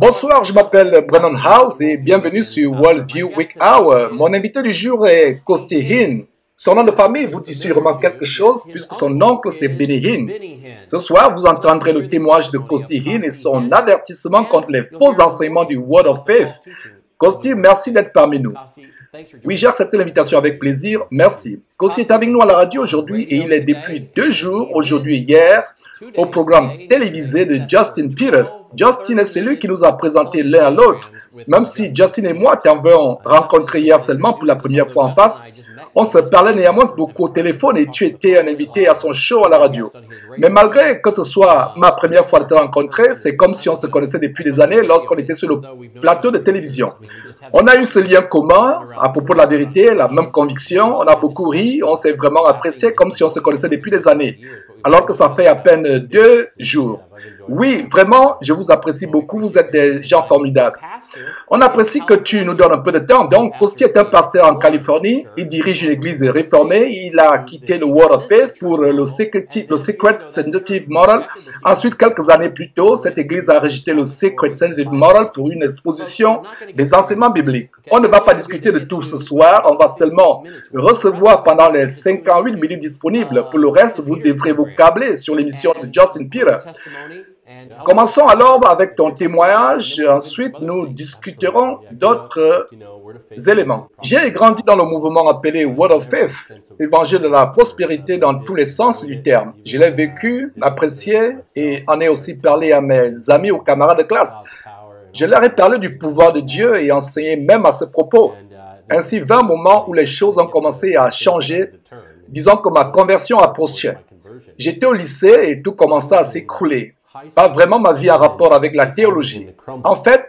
Bonsoir, je m'appelle Brennan House et bienvenue sur Worldview Week Hour. Mon invité du jour est Costi Hinn. Son nom de famille vous dit sûrement quelque chose puisque son oncle c'est Benny Hinn. Ce soir, vous entendrez le témoignage de Costi Hinn et son avertissement contre les faux enseignements du Word of Faith. Costi, merci d'être parmi nous. Oui, j'ai accepté l'invitation avec plaisir, merci. Costi est avec nous à la radio aujourd'hui et il est depuis 2 jours, aujourd'hui et hier, au programme télévisé de Justin Peters. Justin est celui qui nous a présenté l'un à l'autre. Même si Justin et moi t'avons rencontré hier seulement pour la première fois en face, on se parlait néanmoins beaucoup au téléphone et tu étais un invité à son show à la radio. Mais malgré que ce soit ma première fois de te rencontrer, c'est comme si on se connaissait depuis des années lorsqu'on était sur le plateau de télévision. On a eu ce lien commun à propos de la vérité, la même conviction, on a beaucoup ri, on s'est vraiment apprécié comme si on se connaissait depuis des années, alors que ça fait à peine 2 jours. Oui, vraiment, je vous apprécie beaucoup, vous êtes des gens formidables. On apprécie que tu nous donnes un peu de temps. Donc, Costi est un pasteur en Californie, il dirige une église réformée, il a quitté le Word of Faith pour le Secret Sensitive Model. Ensuite, quelques années plus tôt, cette église a rejeté le Secret Sensitive Model pour une exposition des enseignements bibliques. On ne va pas discuter de tout ce soir, on va seulement recevoir pendant les 58 minutes disponibles. Pour le reste, vous devrez vous câbler sur l'émission de Justin Peters. Commençons alors avec ton témoignage, ensuite nous discuterons d'autres éléments. J'ai grandi dans le mouvement appelé Word of Faith, évangile de la prospérité dans tous les sens du terme. Je l'ai vécu, apprécié et en ai aussi parlé à mes amis ou camarades de classe. Je leur ai parlé du pouvoir de Dieu et enseigné même à ce propos. Ainsi vint un moment où les choses ont commencé à changer, disons que ma conversion approchait. J'étais au lycée et tout commença à s'écrouler. Pas vraiment ma vie en rapport avec la théologie. En fait,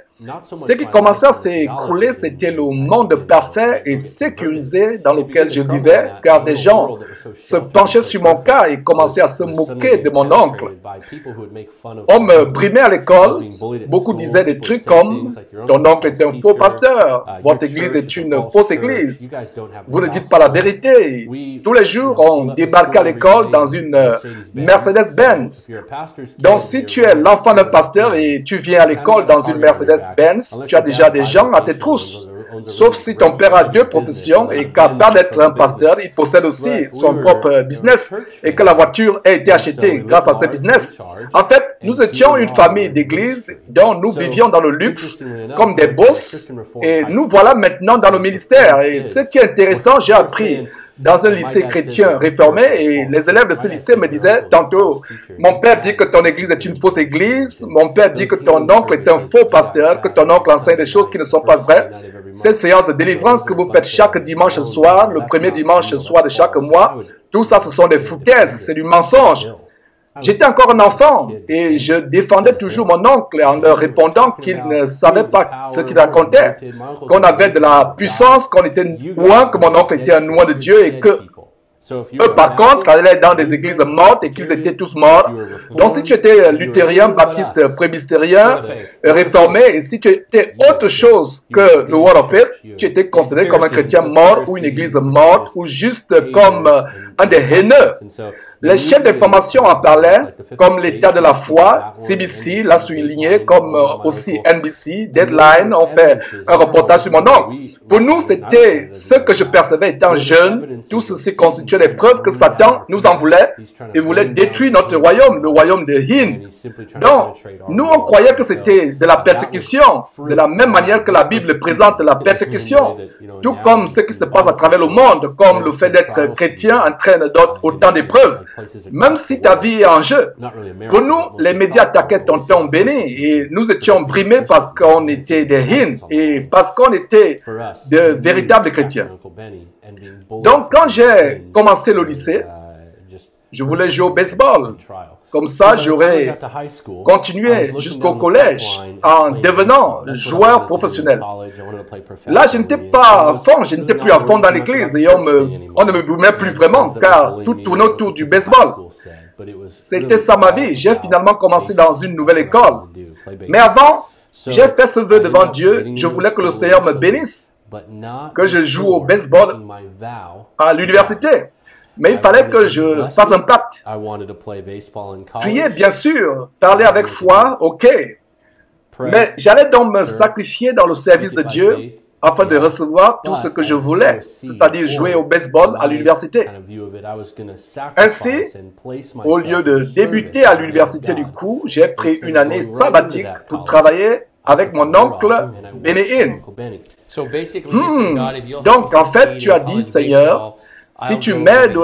ce qui commençait à s'écrouler, c'était le monde parfait et sécurisé dans lequel je vivais, car des gens se penchaient sur mon cas et commençaient à se moquer de mon oncle. On me brimait à l'école, beaucoup disaient des trucs comme « Ton oncle est un faux pasteur, votre église est une fausse église, vous ne dites pas la vérité. » Tous les jours, on débarquait à l'école dans une Mercedes-Benz. Donc, si tu es l'enfant d'un pasteur et tu viens à l'école dans une Mercedes-Benz, tu as déjà des gens à tes trousses. Sauf si ton père a 2 professions et qu'à part d'être un pasteur, il possède aussi son propre business et que la voiture a été achetée grâce à ce business. En fait, nous étions une famille d'église dont nous vivions dans le luxe comme des boss et nous voilà maintenant dans le ministère. Et ce qui est intéressant, j'ai appris dans un lycée chrétien réformé et les élèves de ce lycée me disaient tantôt « Mon père dit que ton église est une fausse église, mon père dit que ton oncle est un faux pasteur, que ton oncle enseigne des choses qui ne sont pas vraies. » Ces séances de délivrance que vous faites chaque dimanche soir, le premier dimanche soir de chaque mois, tout ça ce sont des foutaises, c'est du mensonge. J'étais encore un enfant et je défendais toujours mon oncle en leur répondant qu'il ne savait pas ce qu'il racontait, qu'on avait de la puissance, qu'on était loin, que mon oncle était un loin de Dieu et que eux, par contre, allaient dans des églises mortes et qu'ils étaient tous morts. Donc, si tu étais luthérien, baptiste, presbytérien, réformé, et si tu étais autre chose que le Word of Faith, tu étais considéré comme un chrétien mort ou une église morte ou juste comme un des haineux. Les chaînes d'information en parlaient, comme l'État de la foi, CBC l'a souligné, comme aussi NBC, Deadline ont fait un reportage sur mon oncle. Pour nous, c'était ce que je percevais étant jeune. Tout ceci constituait les preuves que Satan nous en voulait et voulait détruire notre royaume, le royaume de Hinn. Donc, nous, on croyait que c'était de la persécution, de la même manière que la Bible présente la persécution, tout comme ce qui se passe à travers le monde, comme le fait d'être chrétien entraîne autant d'épreuves. Même si ta vie est en jeu. Pour nous, les médias attaquaient Tonton Benny et nous étions brimés parce qu'on était des Hinn et parce qu'on était de véritables chrétiens. Donc, quand j'ai commencé le lycée, je voulais jouer au baseball. Comme ça, j'aurais continué jusqu'au collège en devenant joueur professionnel. Là, je n'étais pas à fond, je n'étais plus à fond dans l'église et on ne me boumait plus vraiment car tout tournait autour du baseball. C'était ça ma vie. J'ai finalement commencé dans une nouvelle école. Mais avant, j'ai fait ce vœu devant Dieu. Je voulais que le Seigneur me bénisse, que je joue au baseball à l'université. Mais il fallait que je fasse un pacte. Prier, bien sûr. Parler avec foi, ok. Mais j'allais donc me sacrifier dans le service de Dieu afin de recevoir tout ce que je voulais, c'est-à-dire jouer au baseball à l'université. Ainsi, au lieu de débuter à l'université du coup, j'ai pris une année sabbatique pour travailler avec mon oncle Benny Hinn. Donc, en fait, tu as dit, Seigneur, si tu m'aides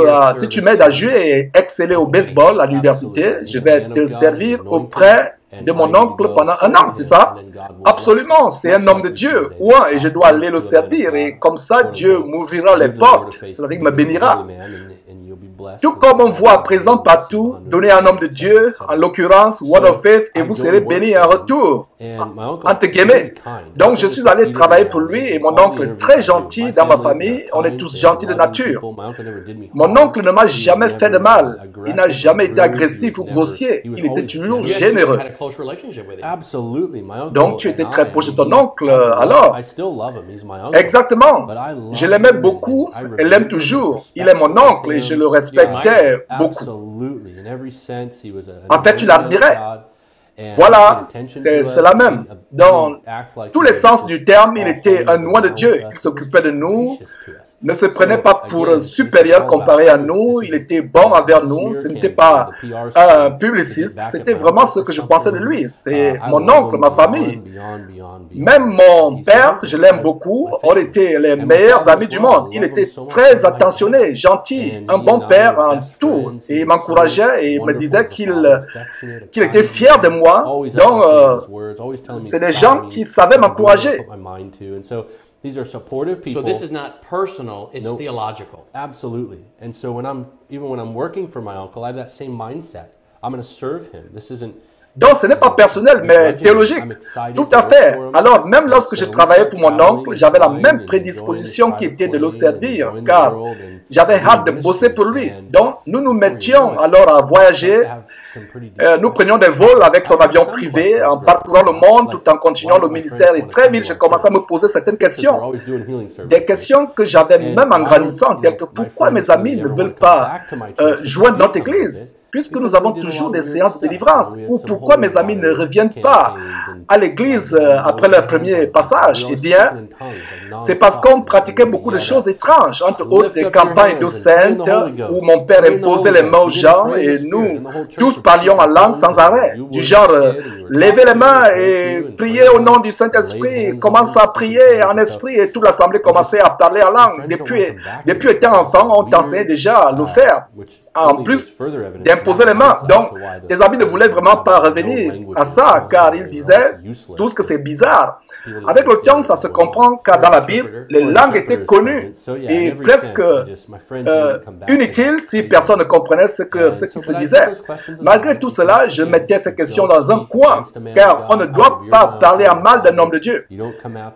à jouer et exceller au baseball à l'université, je vais te servir auprès de mon oncle pendant un an, c'est ça? Absolument, c'est un homme de Dieu, ouais, et je dois aller le servir, et comme ça, Dieu m'ouvrira les portes, c'est-à-dire me bénira. Tout comme on voit à présent partout, donnez à un homme de Dieu, en l'occurrence Word of Faith, et vous serez béni en retour, entre guillemets. Donc je suis allé travailler pour lui, et mon oncle est très gentil dans ma famille, on est tous gentils de nature. Mon oncle ne m'a jamais fait de mal, il n'a jamais été agressif ou grossier, il était toujours généreux. Donc tu étais très proche de ton oncle, alors? Exactement, je l'aimais beaucoup, et l'aime toujours, il est mon oncle, et je le respectais beaucoup. En fait, tu l'admirais. Voilà, c'est la même. Dans tous les sens du terme, il était un oint de Dieu. Il s'occupait de nous, ne se prenait pas pour supérieur comparé à nous, il était bon envers nous, ce n'était pas un publiciste, c'était vraiment ce que je pensais de lui. C'est mon oncle, ma famille. Même mon père, je l'aime beaucoup, on était les meilleurs amis du monde. Il était très attentionné, gentil, un bon père en tout. Et il m'encourageait et il me disait qu'il était fier de moi. Donc, c'est des gens qui savaient m'encourager. These are supportive people. So this is not personal, it's theological. Absolutely. And so even when I'm working for my uncle, I have that same mindset. I'm going to serve him. This isn't Donc, ce n'est pas personnel, mais théologique. Tout à fait. Alors, même lorsque je travaillais pour mon oncle, j'avais la même prédisposition qui était de le servir, car j'avais hâte de bosser pour lui. Donc, nous nous mettions alors à voyager. Nous prenions des vols avec son avion privé, en parcourant le monde tout en continuant le ministère. Et très vite, j'ai commencé à me poser certaines questions. Des questions que j'avais même en grandissant, telles que pourquoi mes amis ne veulent pas joindre notre église, puisque nous avons toujours des séances de délivrance, ou pourquoi mes amis ne reviennent pas à l'église après leur premier passage. Eh bien, c'est parce qu'on pratiquait beaucoup de choses étranges, entre autres des campagnes d'eau sainte, où mon père imposait les mains aux gens, et nous tous parlions en langue sans arrêt, du genre levez les mains et priez au nom du Saint-Esprit, commence à prier en esprit, et toute l'assemblée commençait à parler en langue. Depuis étant enfant, on t'enseignait déjà à le faire, en plus d'imposer les mains. Donc, tes amis ne voulaient vraiment pas revenir à ça, car ils disaient tous que c'est bizarre. Avec le temps, ça se comprend, car dans la Bible, les langues étaient connues et presque inutiles si personne ne comprenait ce qui se disait. Malgré tout cela, je mettais ces questions dans un coin, car on ne doit pas parler en mal d'un homme de Dieu.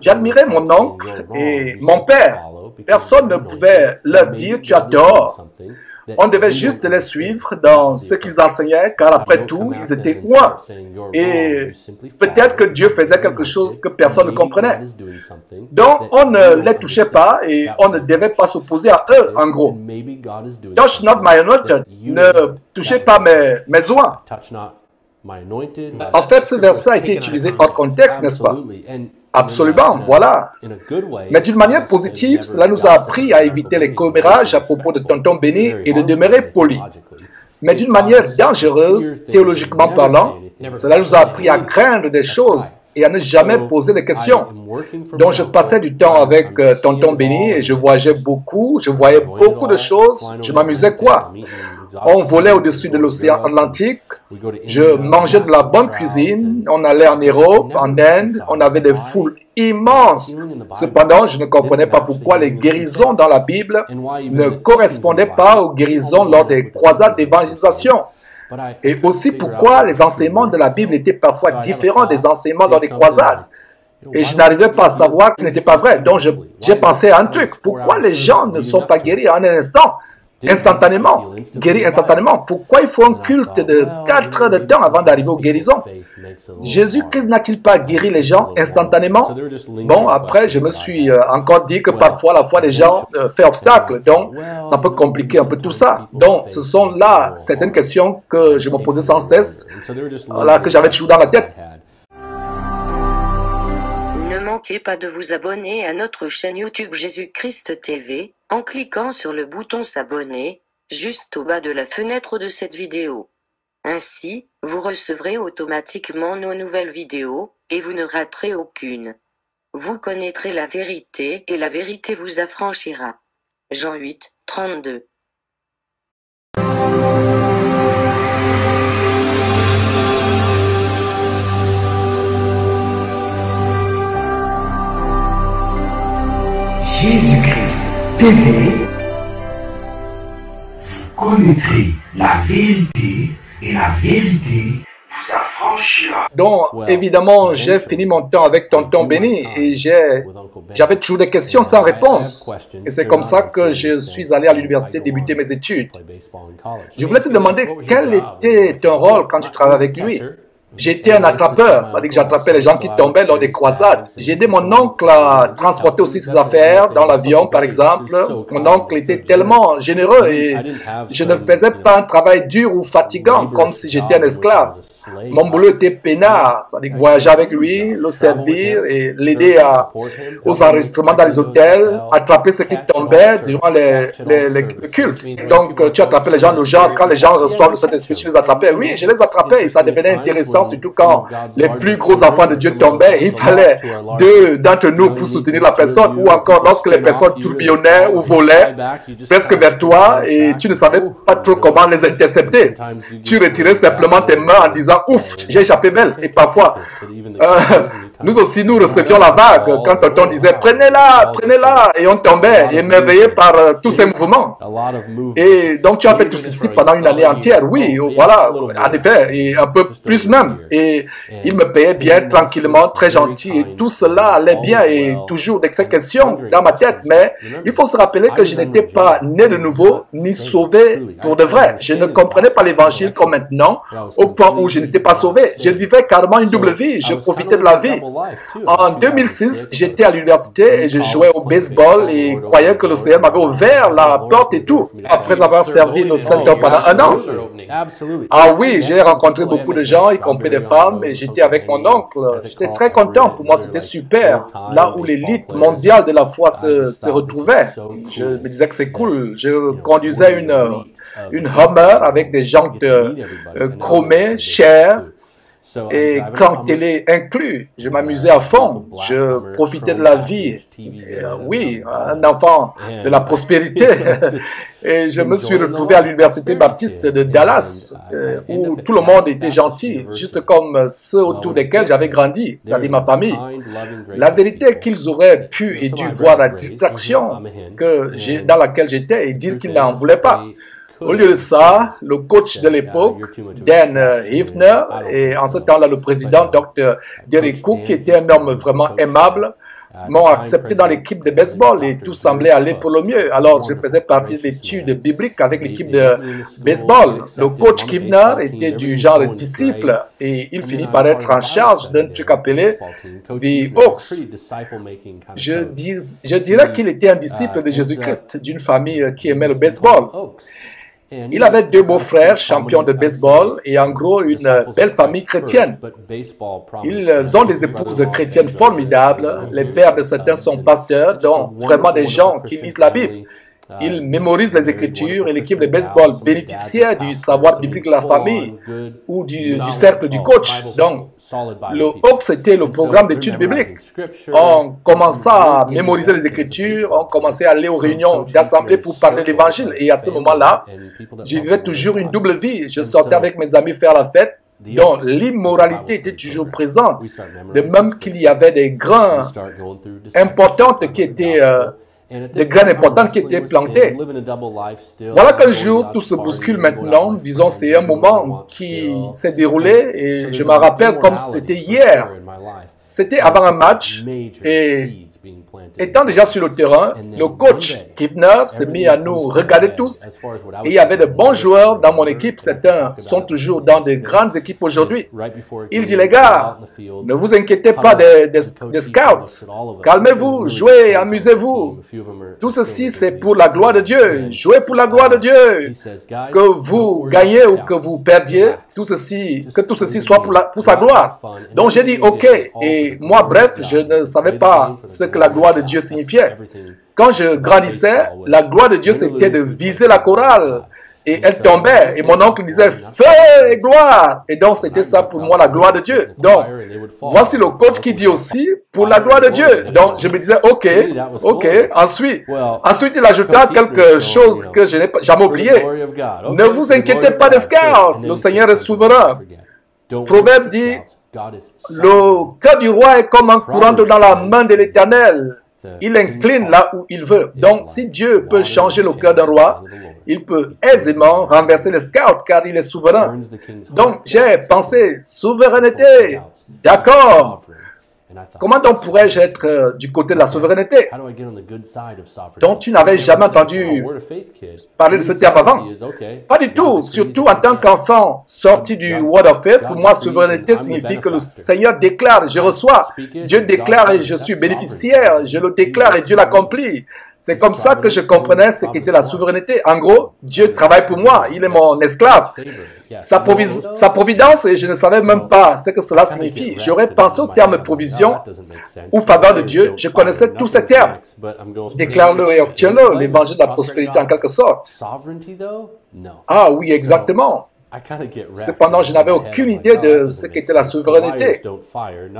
J'admirais mon oncle et mon père. Personne ne pouvait leur dire « tu as tort ». On devait juste les suivre dans ce qu'ils enseignaient, car après tout, ils étaient loin. Et peut-être que Dieu faisait quelque chose que personne ne comprenait. Donc, on ne les touchait pas et on ne devait pas s'opposer à eux, en gros. Touch not my anointed, ne touchez pas mes oints. En fait, ce verset a été utilisé hors contexte, n'est-ce pas? Absolument, voilà. Mais d'une manière positive, cela nous a appris à éviter les commérages à propos de tonton Benny et de demeurer poli. Mais d'une manière dangereuse, théologiquement parlant, cela nous a appris à craindre des choses et à ne jamais poser de questions. Donc je passais du temps avec tonton Benny et je voyageais beaucoup, je voyais beaucoup de choses, je m'amusais quoi. On volait au-dessus de l'océan Atlantique, je mangeais de la bonne cuisine, on allait en Europe, en Inde, on avait des foules immenses. Cependant, je ne comprenais pas pourquoi les guérisons dans la Bible ne correspondaient pas aux guérisons lors des croisades d'évangélisation. Et aussi pourquoi les enseignements de la Bible étaient parfois différents des enseignements dans les croisades. Et je n'arrivais pas à savoir qu'ils n'étaient pas vrais. Donc j'ai pensé à un truc. Pourquoi les gens ne sont pas guéris en un instant? Instantanément, guéris instantanément. Pourquoi il faut un culte de 4 heures de temps avant d'arriver aux guérisons? Jésus-Christ n'a-t-il pas guéri les gens instantanément? Bon, après, je me suis encore dit que parfois la foi des gens fait obstacle. Donc, ça peut compliquer un peu tout ça. Donc, ce sont là certaines questions que je me posais sans cesse, là, que j'avais toujours dans la tête. n'oubliez pas de vous abonner à notre chaîne YouTube Jésus-Christ TV, en cliquant sur le bouton s'abonner, juste au bas de la fenêtre de cette vidéo. Ainsi, vous recevrez automatiquement nos nouvelles vidéos, et vous ne raterez aucune. Vous connaîtrez la vérité et la vérité vous affranchira. Jean 8, 32. Jésus-Christ TV, vous connaîtrez la vérité et la vérité vous affranchira. Donc, évidemment, j'ai fini mon temps avec Tonton Benny et j'avais toujours des questions sans réponse. Et c'est comme ça que je suis allé à l'université débuter mes études. Je voulais te demander quel était ton rôle quand tu travaillais avec lui. J'étais un attrapeur, c'est-à-dire que j'attrapais les gens qui tombaient lors des croisades. J'ai aidé mon oncle à transporter aussi ses affaires dans l'avion, par exemple. Mon oncle était tellement généreux et je ne faisais pas un travail dur ou fatigant comme si j'étais un esclave. Mon boulot était peinard, c'est-à-dire voyager avec lui, le servir et l'aider aux enregistrements dans les hôtels, attraper ceux qui tombaient durant le culte. Donc, tu attrapais les gens, quand les gens reçoivent le Saint-Esprit, tu les attrapais. Oui, je les attrapais et ça devenait intéressant, surtout quand les plus gros enfants de Dieu tombaient. Il fallait deux d'entre nous pour soutenir la personne, ou encore lorsque les personnes tourbillonnaient ou volaient presque vers toi et tu ne savais pas trop comment les intercepter. Tu retirais simplement tes mains en disant ouf, j'ai échappé belle. Et parfois, nous aussi, nous recevions la vague quand tonton disait prenez-la, prenez-la. Et on tombait, émerveillé par tous ces mouvements. Et donc, tu as fait tout ceci pendant une année entière. Oui, voilà, en effet, et un peu plus même. Et il me payait bien, tranquillement, très gentil. Et tout cela allait bien et toujours des questions dans ma tête. Mais il faut se rappeler que je n'étais pas né de nouveau, ni sauvé pour de vrai. Je ne comprenais pas l'évangile comme maintenant, au point où je n'étais pas sauvé. Je vivais carrément une double vie. Je profitais de la vie. En 2006, j'étais à l'université et je jouais au baseball et croyais que le Seigneur m'avait ouvert la porte et tout. Après avoir servi le Seigneur pendant un an. Ah oui, j'ai rencontré beaucoup de gens, y compris des femmes, et j'étais avec mon oncle. J'étais très content. Pour moi, c'était super. Là où l'élite mondiale de la foi se retrouvait. Je me disais que c'est cool. Je conduisais une Hummer avec des jantes chromées, chères, et cran télé inclus. Je m'amusais à fond. Je profitais de la vie. Oui, un enfant de la prospérité. Et je me suis retrouvé à l'université baptiste de Dallas, où tout le monde était gentil, juste comme ceux autour desquels j'avais grandi, c'est-à-dire ma famille. La vérité est qu'ils auraient pu et dû voir la distraction dans laquelle j'étais et dire qu'ils n'en voulaient pas. Au lieu de ça, le coach de l'époque, Dan Hifner, et en ce temps-là le président, Dr. Derek Cook, qui était un homme vraiment aimable, m'ont accepté dans l'équipe de baseball et tout semblait aller pour le mieux. Alors, je faisais partie de l'étude biblique avec l'équipe de baseball. Le coach Hifner était du genre disciple et il finit par être en charge d'un truc appelé The Hawks. Je dirais qu'il était un disciple de Jésus-Christ, d'une famille qui aimait le baseball. Il avait deux beaux-frères, champions de baseball, et en gros une belle famille chrétienne. Ils ont des épouses chrétiennes formidables. Les pères de certains sont pasteurs, donc vraiment des gens qui lisent la Bible. Ils mémorisent les Écritures et l'équipe de baseball bénéficiait du savoir biblique de la famille ou du cercle du coach. Donc, le Hawks, c'était le programme d'études bibliques. On commençait à mémoriser les Écritures, on commençait à aller aux réunions d'assemblée pour parler de l'Évangile. Et à ce moment-là, je vivais toujours une double vie. Je sortais avec mes amis faire la fête, donc l'immoralité était toujours présente. De même qu'il y avait des grains importantes qui étaient... des graines importantes qui étaient plantées. Voilà qu'un jour, tout se bouscule maintenant. Disons, c'est un moment qui s'est déroulé et je me rappelle comme si c'était hier. C'était avant un match et Étant déjà sur le terrain, le coach Kivner s'est mis à nous regarder tous. Et il y avait de bons joueurs dans mon équipe. Certains sont toujours dans de grandes équipes aujourd'hui. Il dit, les gars, ne vous inquiétez pas des scouts. Calmez-vous, jouez, amusez-vous. Tout ceci, c'est pour la gloire de Dieu. Jouez pour la gloire de Dieu. Que vous gagnez ou que vous perdiez, que tout ceci soit pour sa gloire. Donc j'ai dit, ok. Et moi, bref, je ne savais pas ce que la gloire de Dieu signifiait. Quand je grandissais, la gloire de Dieu, c'était de viser la chorale. Et elle tombait. Et mon oncle disait, feu et gloire. Et donc, c'était ça pour moi, la gloire de Dieu. Donc, voici le coach qui dit aussi, pour la gloire de Dieu. Donc, je me disais, ok. Ensuite, il ajouta quelque chose que je n'ai jamais oublié. Ne vous inquiétez pas des scouts. Le Seigneur est souverain. Proverbe dit, le cœur du roi est comme un courant dans la main de l'Éternel. Il incline là où il veut. Donc, si Dieu peut changer le cœur d'un roi, il peut aisément renverser les scouts car il est souverain. Donc, j'ai pensé, souveraineté, d'accord. Comment donc pourrais-je être du côté de la souveraineté? Donc, tu n'avais jamais entendu parler de ce terme avant? Pas du tout. Surtout en tant qu'enfant sorti du Word of Faith, pour moi, souveraineté signifie que le Seigneur déclare, je reçois. Dieu déclare et je suis bénéficiaire. Je le déclare et Dieu l'accomplit. C'est comme ça que je comprenais ce qu'était la souveraineté. En gros, Dieu travaille pour moi. Il est mon esclave. Sa providence, et je ne savais même pas ce que cela signifie. J'aurais pensé au terme provision ou faveur de Dieu. Je connaissais tous ces termes. Déclare-le et obtiens-le, l'évangile de la prospérité en quelque sorte. Ah oui, exactement. Cependant, je n'avais aucune idée de ce qu'était la souveraineté.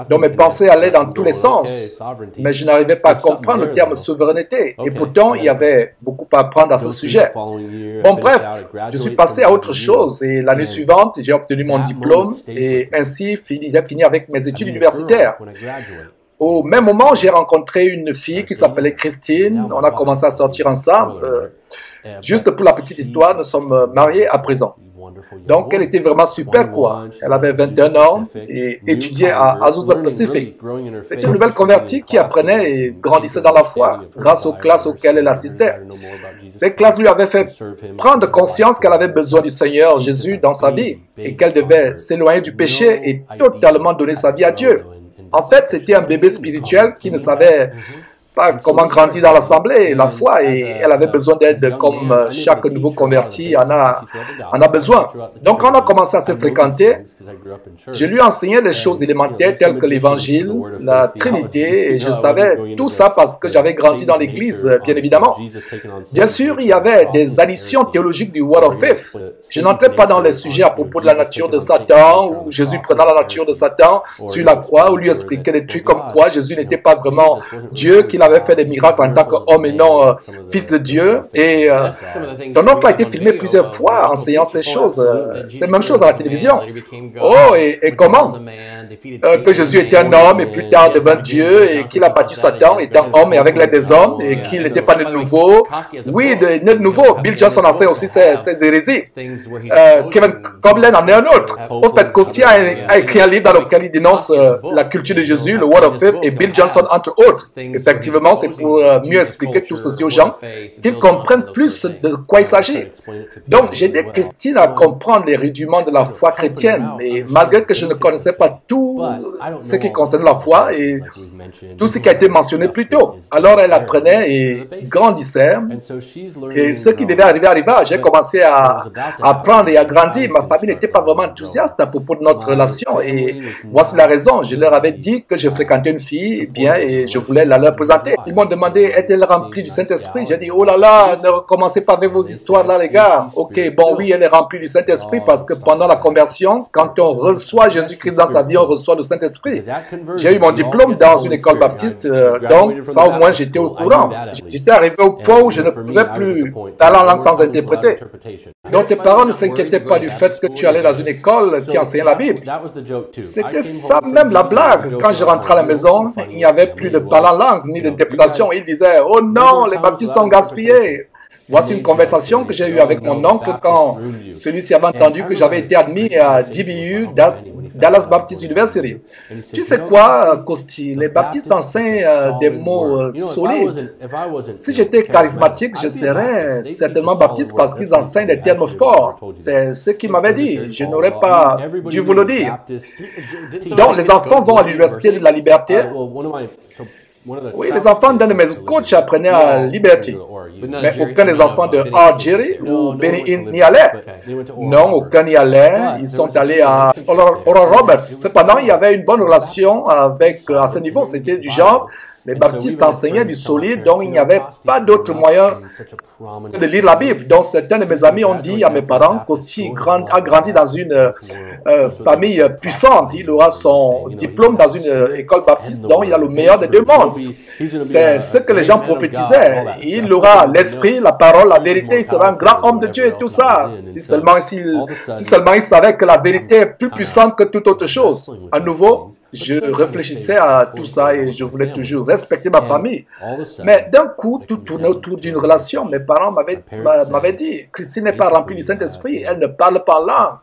Donc mes pensées allaient dans tous les sens. Mais je n'arrivais pas à comprendre le terme souveraineté. Et pourtant, il y avait beaucoup à apprendre à ce sujet. Bon, bref, je suis passé à autre chose. Et l'année suivante, j'ai obtenu mon diplôme. Et ainsi, j'ai fini avec mes études universitaires. Au même moment, j'ai rencontré une fille qui s'appelait Christine. On a commencé à sortir ensemble. Juste pour la petite histoire, nous sommes mariés à présent. Donc, elle était vraiment super, quoi. Elle avait 21 ans et étudiait à Azusa Pacific. C'était une nouvelle convertie qui apprenait et grandissait dans la foi grâce aux classes auxquelles elle assistait. Ces classes lui avaient fait prendre conscience qu'elle avait besoin du Seigneur Jésus dans sa vie et qu'elle devait s'éloigner du péché et totalement donner sa vie à Dieu. En fait, c'était un bébé spirituel qui ne savait pas comment grandir dans l'assemblée, la foi, et elle avait besoin d'aide comme chaque nouveau converti en a besoin. Donc, quand on a commencé à se fréquenter, je lui enseignais des choses élémentaires telles que l'évangile, la Trinité, et je savais tout ça parce que j'avais grandi dans l'église, bien évidemment. Bien sûr, il y avait des additions théologiques du Word of Faith. Je n'entrais pas dans les sujets à propos de la nature de Satan, ou Jésus prenant la nature de Satan sur la croix, ou lui expliquait des trucs comme quoi Jésus n'était pas vraiment Dieu, qu'il avait fait des miracles en tant qu'homme et non fils de Dieu. Et ton oncle a été filmé plusieurs fois enseignant ces choses. C'est la même chose à la télévision. Oh, et comment que Jésus était un homme et plus tard devint Dieu et qu'il a battu Satan étant homme et avec l'aide des hommes et qu'il n'était pas né de nouveau. Oui, né de nouveau. Bill Johnson enseigne aussi ces hérésies. Kevin Copeland en est un autre. Au fait, Costia a écrit un livre dans lequel il dénonce la culture de Jésus, le Word of Faith, et Bill Johnson entre autres. Effectivement, c'est pour mieux expliquer tout ceci aux gens, qu'ils comprennent plus de quoi il s'agit. Donc, j'ai aidé Christine à comprendre les rudiments de la foi chrétienne, et malgré que je ne connaissais pas tout ce qui concerne la foi et tout ce qui a été mentionné plus tôt. Alors, elle apprenait et grandissait, et ce qui devait arriver arriva. J'ai commencé à apprendre et à grandir. Ma famille n'était pas vraiment enthousiaste à propos de notre relation, et voici la raison. Je leur avais dit que je fréquentais une fille, bien, et je voulais la leur présenter. Ils m'ont demandé, est-elle remplie du Saint-Esprit? J'ai dit, oh là là, ne recommencez pas avec vos histoires là, les gars. Ok, bon, oui, elle est remplie du Saint-Esprit parce que pendant la conversion, quand on reçoit Jésus-Christ dans sa vie, on reçoit le Saint-Esprit. J'ai eu mon diplôme dans une école baptiste, donc ça au moins j'étais au courant. J'étais arrivé au point où je ne pouvais plus parler en langue sans interpréter. Donc tes parents ne s'inquiétaient pas du fait que tu allais dans une école qui enseignait la Bible. C'était ça même la blague. Quand je rentrais à la maison, il n'y avait plus de parler en langue ni d'interprétation. Ils disaient, oh non, les baptistes ont gaspillé. Voici une conversation que j'ai eue avec mon oncle quand celui-ci avait entendu que j'avais été admis à DBU Dallas Baptist University. Tu sais quoi, Costi? Les baptistes enseignent des mots solides. Si j'étais charismatique, je serais certainement baptiste parce qu'ils enseignent des termes forts. C'est ce qu'il m'avait dit. Je n'aurais pas dû vous le dire. Donc, les enfants vont à l'Université de la Liberté. Oui, les enfants d'un de mes coachs apprenaient à Liberty. Mais aucun des enfants de R. Jerry ou Benny Hinn n'y allait. Non, aucun n'y allait. Ils sont allés à Oral Roberts. Cependant, il y avait une bonne relation avec, à ce niveau. C'était du genre, les baptistes enseignaient du solide, donc il n'y avait pas d'autre moyen de lire la Bible. Donc certains de mes amis ont dit à mes parents, Costi a grandi dans une famille puissante. Il aura son diplôme dans une école baptiste, donc il a le meilleur des deux mondes. C'est ce que les gens prophétisaient. Il aura l'esprit, la parole, la vérité, il sera un grand homme de Dieu et tout ça. Si seulement il savait que la vérité est plus puissante que toute autre chose. À nouveau, je réfléchissais à tout ça et je voulais toujours respecter ma famille. Mais d'un coup, tout tournait autour d'une relation. Mes parents m'avaient dit, Christine n'est pas remplie du Saint-Esprit, elle ne parle pas en langue.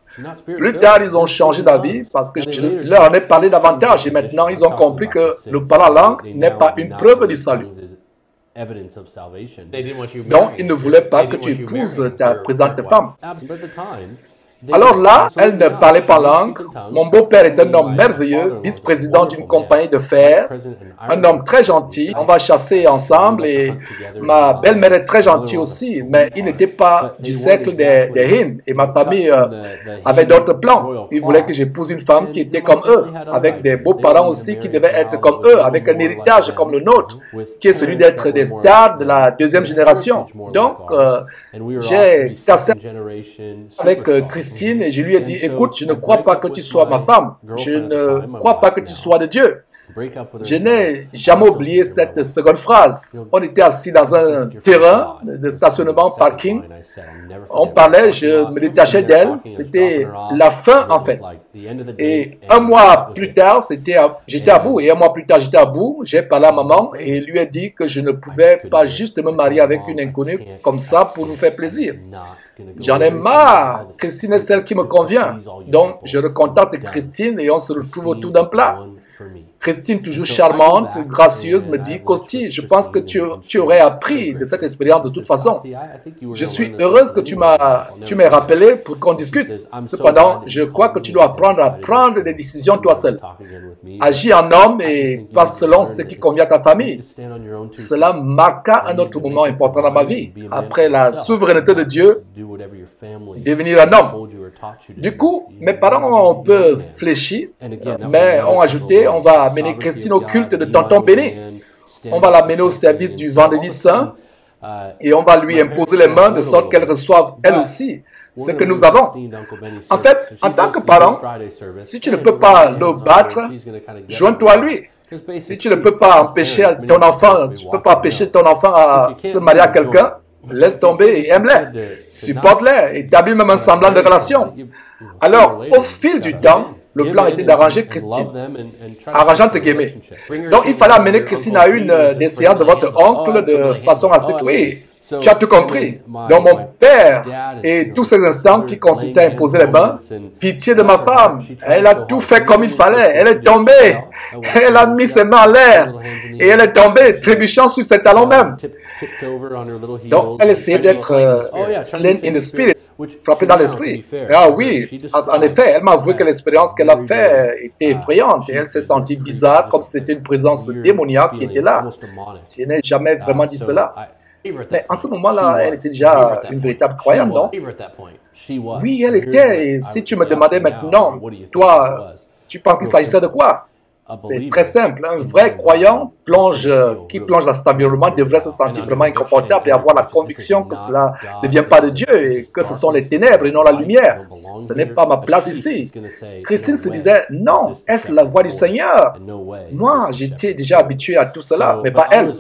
Plus tard, ils ont changé d'avis parce que je leur en ai parlé davantage et maintenant, ils ont compris que le parler en langue n'est pas une preuve du salut. Donc, ils ne voulaient pas que tu épouses ta présente femme. Alors là, elle ne parlait pas langue. Mon beau-père est un homme merveilleux, vice-président d'une compagnie de fer, un homme très gentil. On va chasser ensemble et ma belle-mère est très gentille aussi, mais il n'était pas du cercle des Hinn et ma famille avait d'autres plans. Ils voulaient que j'épouse une femme qui était comme eux, avec des beaux-parents aussi qui devaient être comme eux, avec un héritage comme le nôtre, qui est celui d'être des stars de la deuxième génération. Donc, j'ai cassé avec Christine et je lui ai dit, écoute, je ne crois pas que tu sois ma femme. Je ne crois pas que tu sois de Dieu. Je n'ai jamais oublié cette seconde phrase. On était assis dans un terrain de stationnement, parking. On parlait, je me détachais d'elle. C'était la fin en fait. Et un mois plus tard, j'étais à bout. Et un mois plus tard, j'étais à bout. J'ai parlé à maman et lui ai dit que je ne pouvais pas juste me marier avec une inconnue comme ça pour vous faire plaisir. J'en ai marre. Christine est celle qui me convient. Donc, je recontacte Christine et on se retrouve autour d'un plat. Christine, toujours charmante, gracieuse, me dit, Costi, je pense que tu aurais appris de cette expérience de toute façon. Je suis heureuse que tu m'aies rappelé pour qu'on discute. Cependant, je crois que tu dois apprendre à prendre des décisions toi seul. Agis en homme et pas selon ce qui convient à ta famille. Cela marqua un autre moment important dans ma vie. Après la souveraineté de Dieu, devenir un homme. Du coup, mes parents ont un peu fléchi, mais ont ajouté, on va amener Christine au culte de tonton Béni. On va l'amener au service du vendredi saint et on va lui imposer les mains de sorte qu'elle reçoive elle aussi ce que nous avons. En fait, en tant que parent, si tu ne peux pas le battre, joins-toi à lui. Si tu ne peux pas empêcher ton enfant, à se marier à quelqu'un, laisse tomber et aime-les, supporte-les, établis même un semblant de relation. Alors, au fil du temps, le plan était d'arranger Christine, arrangeant entre guillemets. Donc, il fallait amener Christine à une des séances de votre oncle de façon à ce que, oui, tu as tout compris. Donc, mon père et tous ces instants qui consistaient à imposer les mains, pitié de ma femme, elle a tout fait comme il fallait. Elle est tombée, elle a mis ses mains en l'air et elle est tombée, trébuchant sur ses talons même. Donc, elle essayait d'être slain in the spirit, frappée dans l'esprit. Ah oui, en effet, elle m'a avoué que l'expérience qu'elle a faite était effrayante et elle s'est sentie bizarre, comme si c'était une présence démoniaque qui était là. Je n'ai jamais vraiment dit cela. Mais en ce moment-là, elle était déjà une véritable croyante, non? Oui, elle était. Et si tu me demandais maintenant, toi, tu penses qu'il s'agissait de quoi? C'est très simple. Un vrai croyant qui plonge dans cet environnement devrait se sentir vraiment inconfortable et avoir la conviction que cela ne vient pas de Dieu et que ce sont les ténèbres et non la lumière. Ce n'est pas ma place ici. Christine se disait, non, est-ce la voix du Seigneur? Moi, j'étais déjà habitué à tout cela, mais pas elle.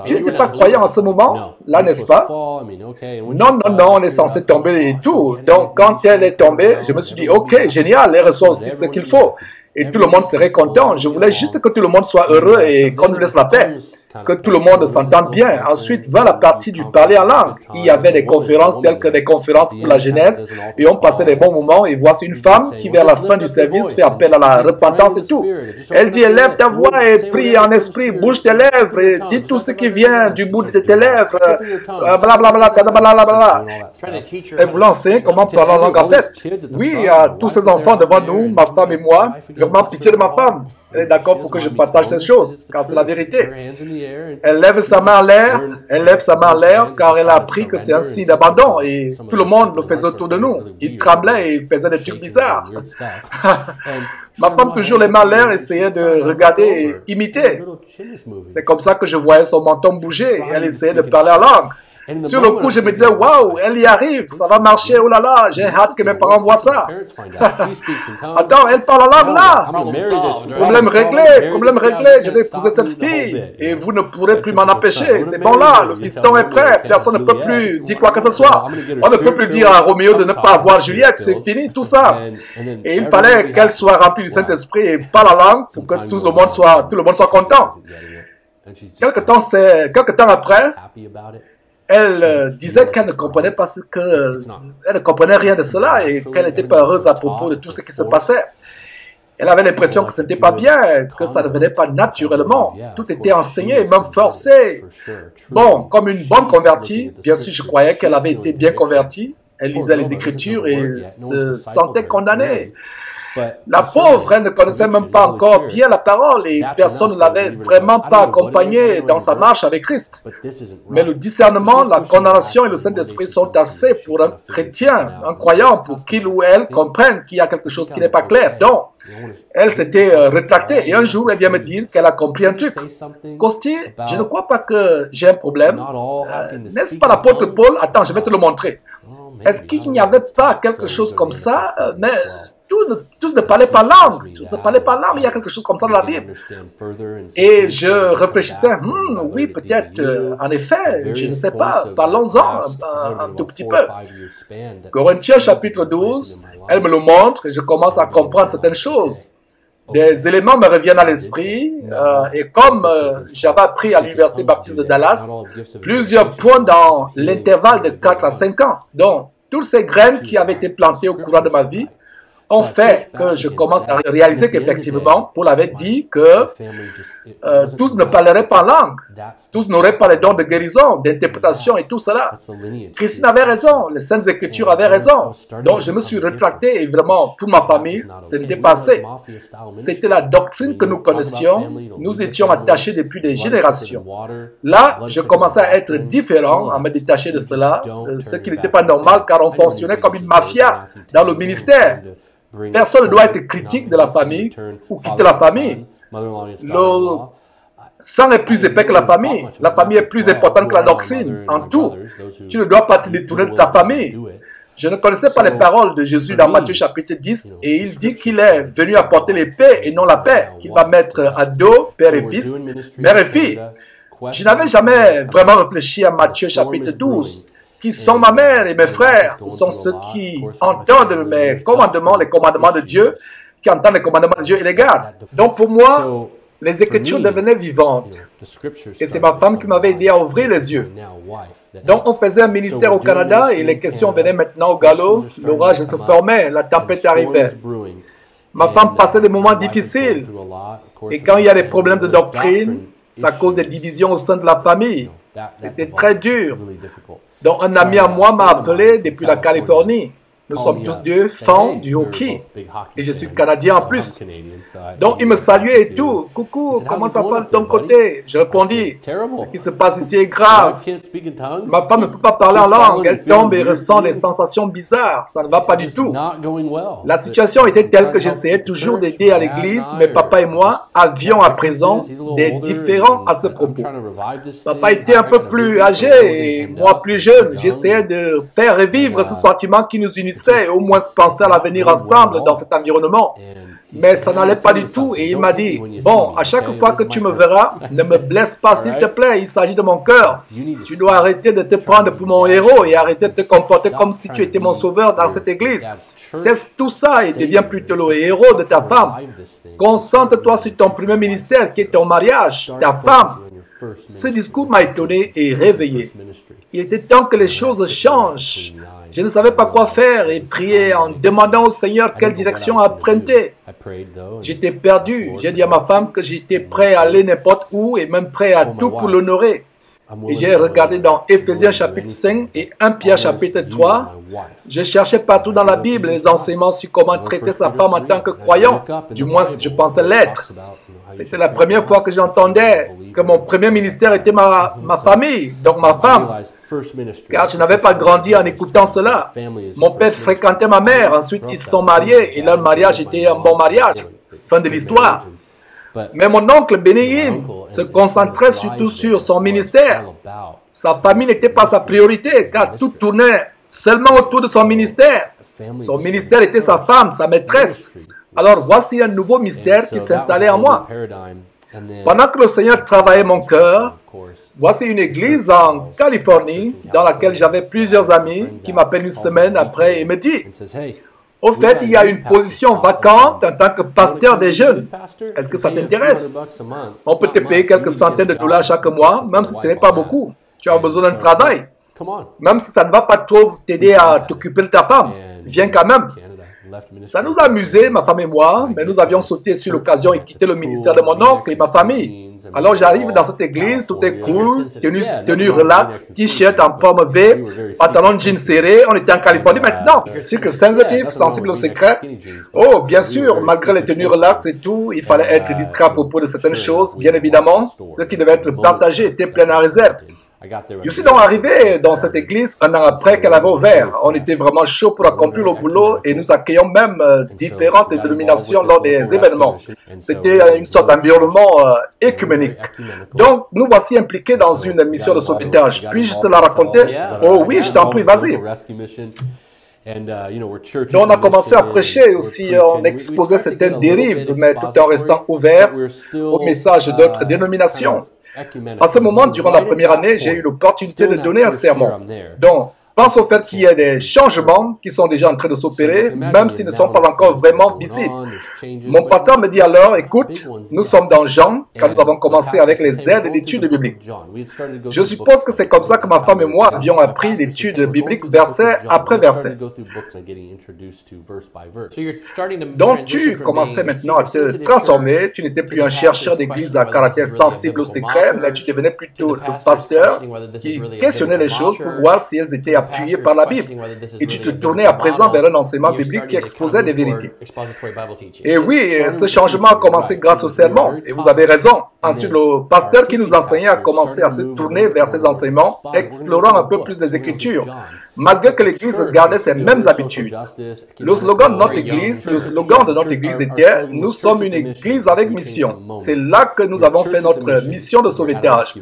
Je n'étais pas croyant en ce moment, là, n'est-ce pas? Non, on est censé tomber et tout. Donc, quand elle est tombée, je me suis dit, ok, génial, elle reçoit aussi ce qu'il faut. Et tout le monde serait content. Je voulais juste que tout le monde soit heureux et qu'on nous laisse la paix. que tout le monde s'entende bien. Ensuite, vint la partie du parler en langue. Il y avait des conférences telles que des conférences pour la jeunesse, et on passait des bons moments, et voici une femme qui, vers la fin du service, fait appel à la repentance et tout. Elle dit, élève ta voix et prie en esprit, bouge tes lèvres, et dis tout ce qui vient du bout de tes lèvres, blablabla, blablabla. Elle voulait enseigner comment parler en langue en fait. Oui, à tous ces enfants devant nous, ma femme et moi, vraiment pitié de ma femme. Elle est d'accord pour que je partage ces choses, car c'est la vérité. Elle lève sa main en l'air, car elle a appris que c'est un signe d'abandon, et tout le monde le faisait autour de nous. Il tremblait et faisait des trucs bizarres. Ma femme, toujours les mains en l'air, essayait de regarder et imiter. C'est comme ça que je voyais son menton bouger, et elle essayait de parler en langue. Sur le coup, je me disais, waouh, elle y arrive, ça va marcher, oh là là, j'ai hâte que mes parents voient ça. Attends, elle parle en langue là. Problème réglé, je vais épouser cette fille et vous ne pourrez plus m'en empêcher. C'est bon là, le fiston est prêt, personne ne peut plus dire quoi que ce soit. On ne peut plus dire à Roméo de ne pas avoir Juliette, c'est fini tout ça. Et il fallait qu'elle soit remplie du Saint-Esprit et parle en langue pour que tout le monde soit content. Quelque temps après, elle disait qu'elle ne comprenait pas elle ne comprenait rien de cela et qu'elle n'était pas heureuse à propos de tout ce qui se passait. Elle avait l'impression que ce n'était pas bien, que ça ne venait pas naturellement. Tout était enseigné, même forcé. Bon, comme une bonne convertie, bien sûr, je croyais qu'elle avait été bien convertie. Elle lisait les Écritures et se sentait condamnée. La pauvre, elle ne connaissait même pas encore bien la parole et personne ne l'avait vraiment pas accompagnée dans sa marche avec Christ. Mais le discernement, la condamnation et le Saint-Esprit sont assez pour un chrétien, un croyant, pour qu'il ou elle comprenne qu'il y a quelque chose qui n'est pas clair. Donc, elle s'était rétractée et un jour, elle vient me dire qu'elle a compris un truc. Costi, je ne crois pas que j'ai un problème. N'est-ce pas l'apôtre Paul? Attends, je vais te le montrer. Est-ce qu'il n'y avait pas quelque chose comme ça? Mais tous ne parlaient pas langue. Il y a quelque chose comme ça dans la Bible. Et je réfléchissais, oui, peut-être, en effet, je ne sais pas, parlons-en un tout petit peu. Corinthiens chapitre 12, elle me le montre et je commence à comprendre certaines choses. Des éléments me reviennent à l'esprit et comme j'avais appris à l'Université baptiste de Dallas, plusieurs points dans l'intervalle de 4 à 5 ans. Donc, toutes ces graines qui avaient été plantées au courant de ma vie ont fait que je commence à réaliser qu'effectivement, Paul avait dit que tous ne parleraient pas en langue, tous n'auraient pas les dons de guérison, d'interprétation et tout cela. Christine avait raison, les Saintes Écritures avaient raison. Donc je me suis rétracté et vraiment, pour ma famille, ce n'était pas assez. C'était la doctrine que nous connaissions, nous étions attachés depuis des générations. Là, je commençais à être différent, à me détacher de cela, ce qui n'était pas normal car on fonctionnait comme une mafia dans le ministère. Personne ne doit être critique de la famille ou quitter la famille. Le sang est plus épais que la famille. La famille est plus importante que la doctrine. En tout, tu ne dois pas te détourner de ta famille. Je ne connaissais pas les paroles de Jésus dans Matthieu chapitre 10 et il dit qu'il est venu apporter l'épée et non la paix, qu'il va mettre à dos père et fils, mère et fille. Je n'avais jamais vraiment réfléchi à Matthieu chapitre 12. Qui sont ma mère et mes frères, ce sont ceux qui entendent mes commandements, les commandements de Dieu, qui entendent les commandements de Dieu et les gardent. Donc pour moi, les Écritures devenaient vivantes. Et c'est ma femme qui m'avait aidé à ouvrir les yeux. Donc on faisait un ministère au Canada et les questions venaient maintenant au galop. L'orage se formait, la tempête arrivait. Ma femme passait des moments difficiles. Et quand il y a des problèmes de doctrine, ça cause des divisions au sein de la famille. C'était très dur. Donc, un ami à moi m'a appelé depuis la Californie. Nous sommes tous deux fans du hockey. Et je suis Canadien en plus. Donc, il me saluait et tout. Coucou, comment ça va de ton côté? Je répondis, ce qui se passe ici est grave. Ma femme ne peut pas parler en langue. Elle tombe et ressent des sensations bizarres. Ça ne va pas du tout. La situation était telle que j'essayais toujours d'aider à l'église, mais papa et moi avions à présent des différends à ce propos. Papa était un peu plus âgé et moi plus jeune. J'essayais de faire revivre ce sentiment qui nous unissait. Au moins penser à l'avenir ensemble dans cet environnement. Mais ça n'allait pas du tout et il m'a dit, bon, à chaque fois que tu me verras, ne me blesse pas s'il te plaît, il s'agit de mon cœur. Tu dois arrêter de te prendre pour mon héros et arrêter de te comporter comme si tu étais mon sauveur dans cette église. Cesse tout ça et deviens plutôt le héros de ta femme. Concentre-toi sur ton premier ministère qui est ton mariage, ta femme. Ce discours m'a étonné et réveillé. Il était temps que les choses changent. Je ne savais pas quoi faire et priais en demandant au Seigneur quelle direction emprunter. J'étais perdu. J'ai dit à ma femme que j'étais prêt à aller n'importe où et même prêt à tout pour l'honorer. Et j'ai regardé dans Éphésiens chapitre 5 et 1 Pierre chapitre 3. Je cherchais partout dans la Bible les enseignements sur comment traiter sa femme en tant que croyant. Du moins, je pensais l'être. C'était la première fois que j'entendais que mon premier ministère était ma famille, donc ma femme. Car je n'avais pas grandi en écoutant cela. Mon père fréquentait ma mère, ensuite ils se sont mariés et leur mariage était un bon mariage. Fin de l'histoire. Mais mon oncle Benny se concentrait surtout sur son ministère. Sa famille n'était pas sa priorité, car tout tournait seulement autour de son ministère. Son ministère était sa femme, sa maîtresse. Alors voici un nouveau mystère qui s'installait en moi. Pendant que le Seigneur travaillait mon cœur, voici une église en Californie dans laquelle j'avais plusieurs amis qui m'appellent une semaine après et me disent: au fait, il y a une position vacante en tant que pasteur des jeunes. Est-ce que ça t'intéresse? On peut te payer quelques centaines de dollars chaque mois, même si ce n'est pas beaucoup. Tu as besoin d'un travail. Même si ça ne va pas trop t'aider à t'occuper de ta femme. Viens quand même. Ça nous a amusé, ma femme et moi, mais nous avions sauté sur l'occasion et quitté le ministère de mon oncle et ma famille. Alors j'arrive dans cette église, tout est cool, tenue relax, t-shirt en forme V, pantalon jean serré, on était en Californie maintenant. Secret sensitive, sensible au secret. Oh, bien sûr, malgré les tenues relax et tout, il fallait être discret à propos de certaines choses, bien évidemment. Ce qui devait être partagé était plein en réserve. Je suis donc arrivé dans cette église un an après qu'elle avait ouvert. On était vraiment chaud pour accomplir le boulot et nous accueillons même différentes dénominations lors des événements. C'était une sorte d'environnement écuménique. Donc, nous voici impliqués dans une mission de sauvetage. Puis-je te la raconter? Oh oui, je t'en prie, vas-y. Donc, on a commencé à prêcher aussi, on exposait certaines dérives, mais tout en restant ouvert au message d'autres dénominations. À ce moment, durant la première année, j'ai eu l'opportunité de donner un sermon. Donc, pense au fait qu'il y a des changements qui sont déjà en train de s'opérer, même s'ils ne sont pas encore vraiment visibles. Mon pasteur me dit alors: écoute, nous sommes dans Jean, quand nous avons commencé avec les aides d'études bibliques. Je suppose que c'est comme ça que ma femme et moi avions appris l'étude biblique verset après verset. Donc tu commençais maintenant à te transformer, tu n'étais plus un chercheur d'église à caractère sensible au secret, mais tu devenais plutôt le pasteur qui questionnait les choses pour voir si elles étaient appuyé par la Bible. Et tu te tournais à présent vers un enseignement biblique qui exposait des vérités. Et oui, ce changement a commencé grâce au sermon. Et vous avez raison. Ensuite, le pasteur qui nous enseignait a commencé à se tourner vers ces enseignements, explorant un peu plus les Écritures, malgré que l'Église gardait ses mêmes habitudes. Le slogan de notre Église était « Nous sommes une Église avec mission ». C'est là que nous avons fait notre mission de sauvetage.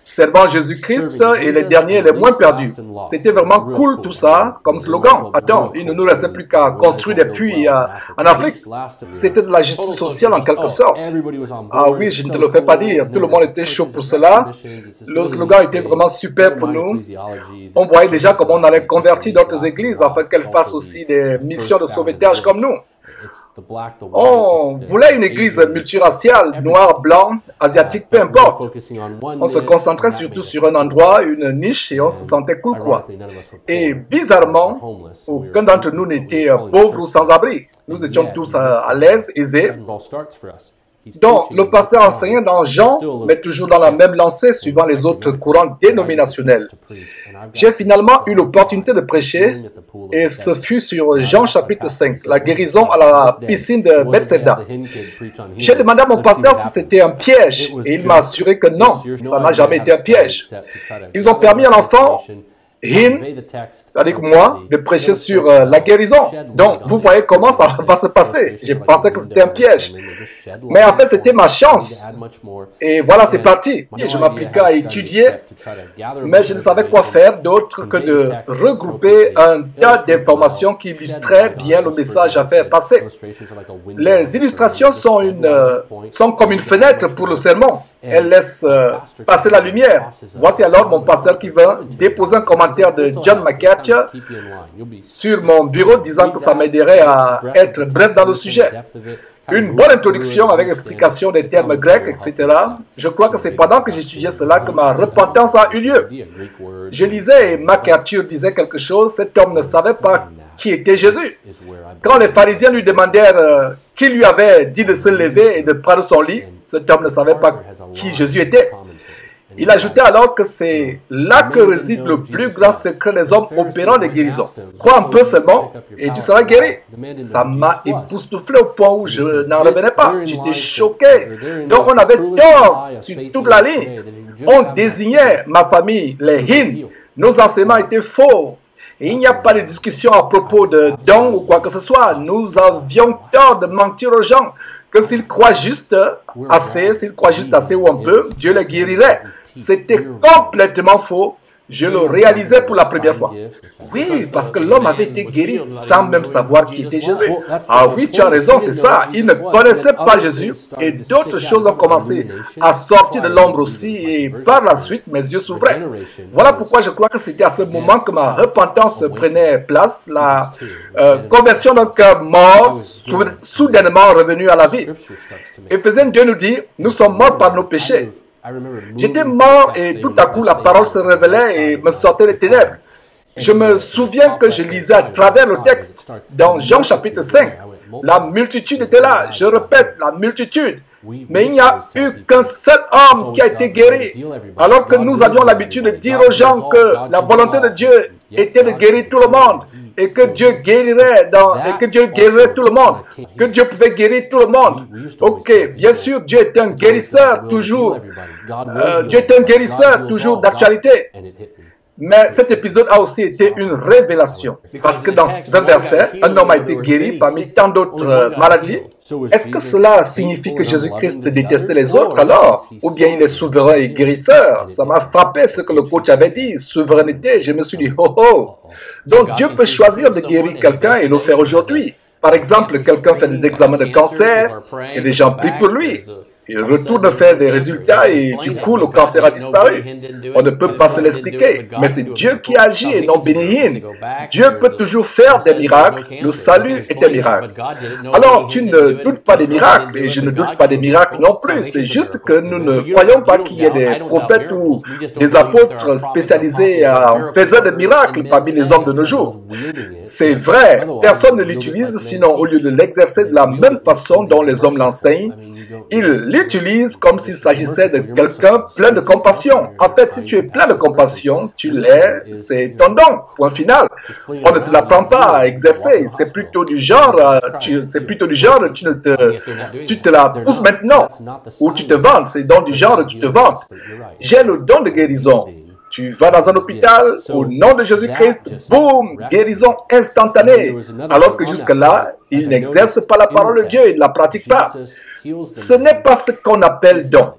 Servant Jésus-Christ et les derniers les moins perdus. C'était vraiment cool tout ça, comme slogan. Attends, il ne nous restait plus qu'à construire des puits en Afrique. C'était de la justice sociale en quelque sorte. Ah oui, je ne te le fais pas dire. Tout le monde était chaud pour cela. Le slogan était vraiment super pour nous. On voyait déjà comment on allait convertir d'autres églises afin qu'elles fassent aussi des missions de sauvetage comme nous. On voulait une église multiraciale, noir, blanc, asiatique, peu importe. On se concentrait surtout sur un endroit, une niche, et on se sentait cool quoi. Et bizarrement, aucun d'entre nous n'était pauvre ou sans abri. Nous étions tous à l'aise, aisés. Donc, le pasteur enseignait dans Jean, mais toujours dans la même lancée, suivant les autres courants dénominationnels. J'ai finalement eu l'opportunité de prêcher, et ce fut sur Jean chapitre 5, la guérison à la piscine de Bethesda. J'ai demandé à mon pasteur si c'était un piège, et il m'a assuré que non, ça n'a jamais été un piège. Ils ont permis à l'enfant avec moi, de prêcher sur la guérison. Donc, vous voyez comment ça va se passer. J'ai pensé que c'était un piège. Mais en fait, c'était ma chance. Et voilà, c'est parti. Et je m'appliquais à étudier, mais je ne savais quoi faire d'autre que de regrouper un tas d'informations qui illustraient bien le message à faire passer. Les illustrations sont comme une fenêtre pour le sermon. Elles laissent passer la lumière. Voici alors mon pasteur qui vint déposer un commentaire de John McCarthy sur mon bureau disant que ça m'aiderait à être bref dans le sujet. une bonne introduction avec explication des termes grecs, etc. Je crois que c'est pendant que j'étudiais cela que ma repentance a eu lieu. Je lisais et MacArthur disait quelque chose, cet homme ne savait pas qui était Jésus. Quand les pharisiens lui demandèrent qui lui avait dit de se lever et de prendre son lit, cet homme ne savait pas qui Jésus était. Il ajoutait alors que c'est là que réside le plus grand secret des hommes opérant des guérisons. Crois un peu seulement et tu seras guéri. Ça m'a époustouflé au point où je n'en revenais pas. J'étais choqué. Donc on avait tort sur toute la ligne. On désignait ma famille les Hin. Nos enseignements étaient faux. Et il n'y a pas de discussion à propos de dons ou quoi que ce soit. Nous avions tort de mentir aux gens que s'ils croient juste assez ou un peu, Dieu les guérirait. C'était complètement faux. Je le réalisais pour la première fois. Oui, parce que l'homme avait été guéri sans même savoir qui était Jésus. Ah oui, tu as raison, c'est ça. Il ne connaissait pas Jésus et d'autres choses ont commencé à sortir de l'ombre aussi et par la suite, mes yeux s'ouvraient. Voilà pourquoi je crois que c'était à ce moment que ma repentance prenait place, la conversion d'un cœur mort, soudainement revenu à la vie. Éphésiens 2 nous dit, nous sommes morts par nos péchés. J'étais mort et tout à coup la parole se révélait et me sortait des ténèbres. Je me souviens que je lisais à travers le texte dans Jean chapitre 5. La multitude était là, je répète, la multitude. Mais il n'y a eu qu'un seul homme qui a été guéri. Alors que nous avions l'habitude de dire aux gens que la volonté de Dieu était de guérir tout le monde. Et que Dieu guérirait tout le monde, que Dieu pouvait guérir tout le monde. Ok, bien sûr, Dieu est un guérisseur toujours. Dieu est un guérisseur toujours d'actualité. Mais cet épisode a aussi été une révélation. Parce que dans un verset, un homme a été guéri parmi tant d'autres maladies. Est-ce que cela signifie que Jésus-Christ détestait les autres alors? Ou bien il est souverain et guérisseur? Ça m'a frappé ce que le coach avait dit, souveraineté. Je me suis dit, oh oh. Donc Dieu peut choisir de guérir quelqu'un et le faire aujourd'hui. Par exemple, quelqu'un fait des examens de cancer et les gens prient pour lui. Il retourne faire des résultats et du coup le cancer a disparu. On ne peut pas se l'expliquer, mais c'est Dieu qui agit et non Bénéhin. Dieu peut toujours faire des miracles, le salut est un miracle. Alors tu ne doutes pas des miracles et je ne doute pas des miracles non plus. C'est juste que nous ne croyons pas qu'il y ait des prophètes ou des apôtres spécialisés en faisant des miracles parmi les hommes de nos jours. C'est vrai, personne ne l'utilise, sinon au lieu de l'exercer de la même façon dont les hommes l'enseignent, ils l'utilisent comme s'il s'agissait de quelqu'un plein de compassion. En fait, si tu es plein de compassion, tu l'es, c'est ton don, point final. On ne te l'apprend pas à exercer, c'est plutôt du genre, tu te la pousses maintenant, ou tu te vantes, c'est dans du genre tu te vantes. J'ai le don de guérison. Tu vas dans un hôpital, au nom de Jésus-Christ, boum, guérison instantanée. Alors que jusque-là, il n'exerce pas la parole de Dieu, il ne la pratique pas. Ce n'est pas ce qu'on appelle don.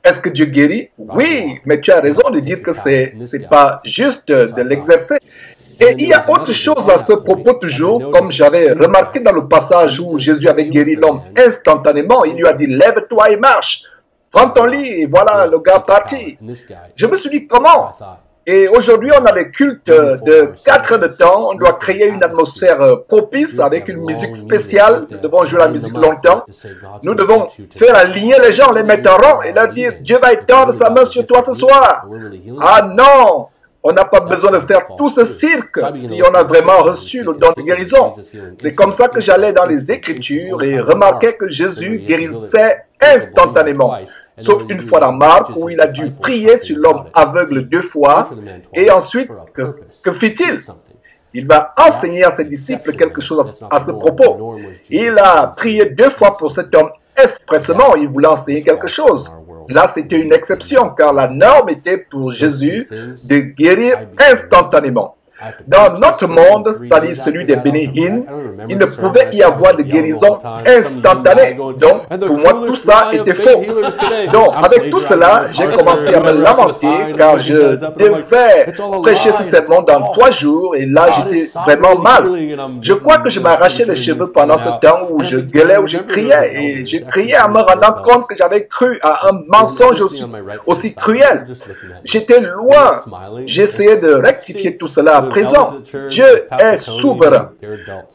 Est-ce que Dieu guérit? Oui, mais tu as raison de dire que c'est pas juste de l'exercer. Et il y a autre chose à ce propos toujours, comme j'avais remarqué dans le passage où Jésus avait guéri l'homme instantanément, il lui a dit, lève-toi et marche. Prends ton lit et voilà le gars parti. Je me suis dit, comment? Et aujourd'hui, on a des cultes de 4 heures de temps. On doit créer une atmosphère propice avec une musique spéciale. Nous devons jouer la musique longtemps. Nous devons faire aligner les gens, les mettre en rang et leur dire, Dieu va étendre sa main sur toi ce soir. Ah non! On n'a pas besoin de faire tout ce cirque si on a vraiment reçu le don de guérison. C'est comme ça que j'allais dans les Écritures et remarquais que Jésus guérissait instantanément. Sauf une fois dans Marc où il a dû prier sur l'homme aveugle 2 fois. Et ensuite, que fit-il? Il va enseigner à ses disciples quelque chose à ce propos. Il a prié 2 fois pour cet homme expressément. Il voulait enseigner quelque chose. Là, c'était une exception, car la norme était pour Jésus de guérir instantanément. Dans notre monde, c'est-à-dire celui des Bénéhin, il ne pouvait y avoir de guérison instantanée. Donc, pour moi, tout ça était faux. Donc, avec tout cela, j'ai commencé à me lamenter, car je devais prêcher ce sermon dans 3 jours, et là, j'étais vraiment mal. Je crois que je m'arrachais les cheveux pendant ce temps où je gueulais, où je criais, et je criais en me rendant compte que j'avais cru à un mensonge aussi cruel. J'étais loin. J'essayais de rectifier tout cela présent. Dieu est souverain.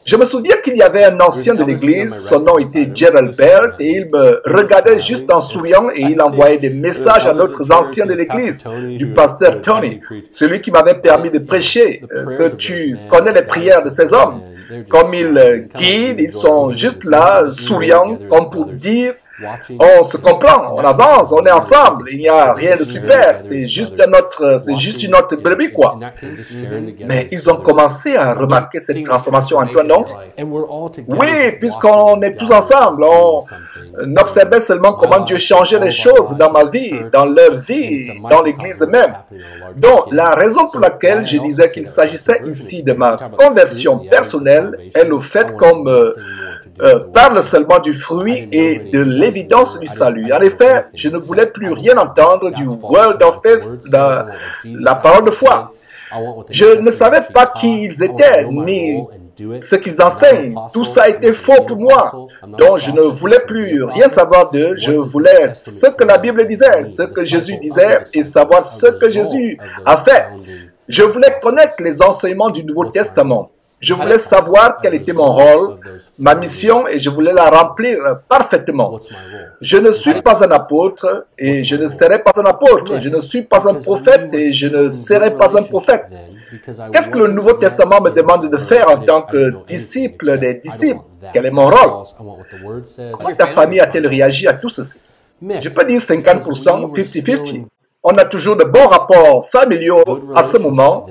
Je me souviens qu'il y avait un ancien de l'église, son nom était Gerald Bert, et il me regardait juste en souriant et il envoyait des messages à d'autres anciens de l'église, du pasteur Tony, celui qui m'avait permis de prêcher, que tu connais les prières de ces hommes. Comme ils guident, ils sont juste là, souriants, comme pour dire, on se comprend, on avance, on est ensemble, il n'y a rien de super, c'est juste une autre brebis, quoi. Mais ils ont commencé à remarquer cette transformation en toi, non? Oui, puisqu'on est tous ensemble, on observait seulement comment Dieu changeait les choses dans ma vie, dans leur vie, dans l'église même. Donc, la raison pour laquelle je disais qu'il s'agissait ici de ma conversion personnelle est le fait qu'on me parle seulement du fruit et de l'évidence du salut. En effet, je ne voulais plus rien entendre du Word of Faith, la parole de foi. Je ne savais pas qui ils étaient, ni ce qu'ils enseignent. Tout ça était faux pour moi. Donc, je ne voulais plus rien savoir d'eux. Je voulais ce que la Bible disait, ce que Jésus disait et savoir ce que Jésus a fait. Je voulais connaître les enseignements du Nouveau Testament. Je voulais savoir quel était mon rôle, ma mission, et je voulais la remplir parfaitement. Je ne suis pas un apôtre et je ne serai pas un apôtre. Je ne suis pas un prophète et je ne serai pas un prophète. Qu'est-ce que le Nouveau Testament me demande de faire en tant que disciple des disciples? Quel est mon rôle? Comment ta famille a-t-elle réagi à tout ceci? Je peux dire 50%, 50-50. On a toujours de bons rapports familiaux à ce moment.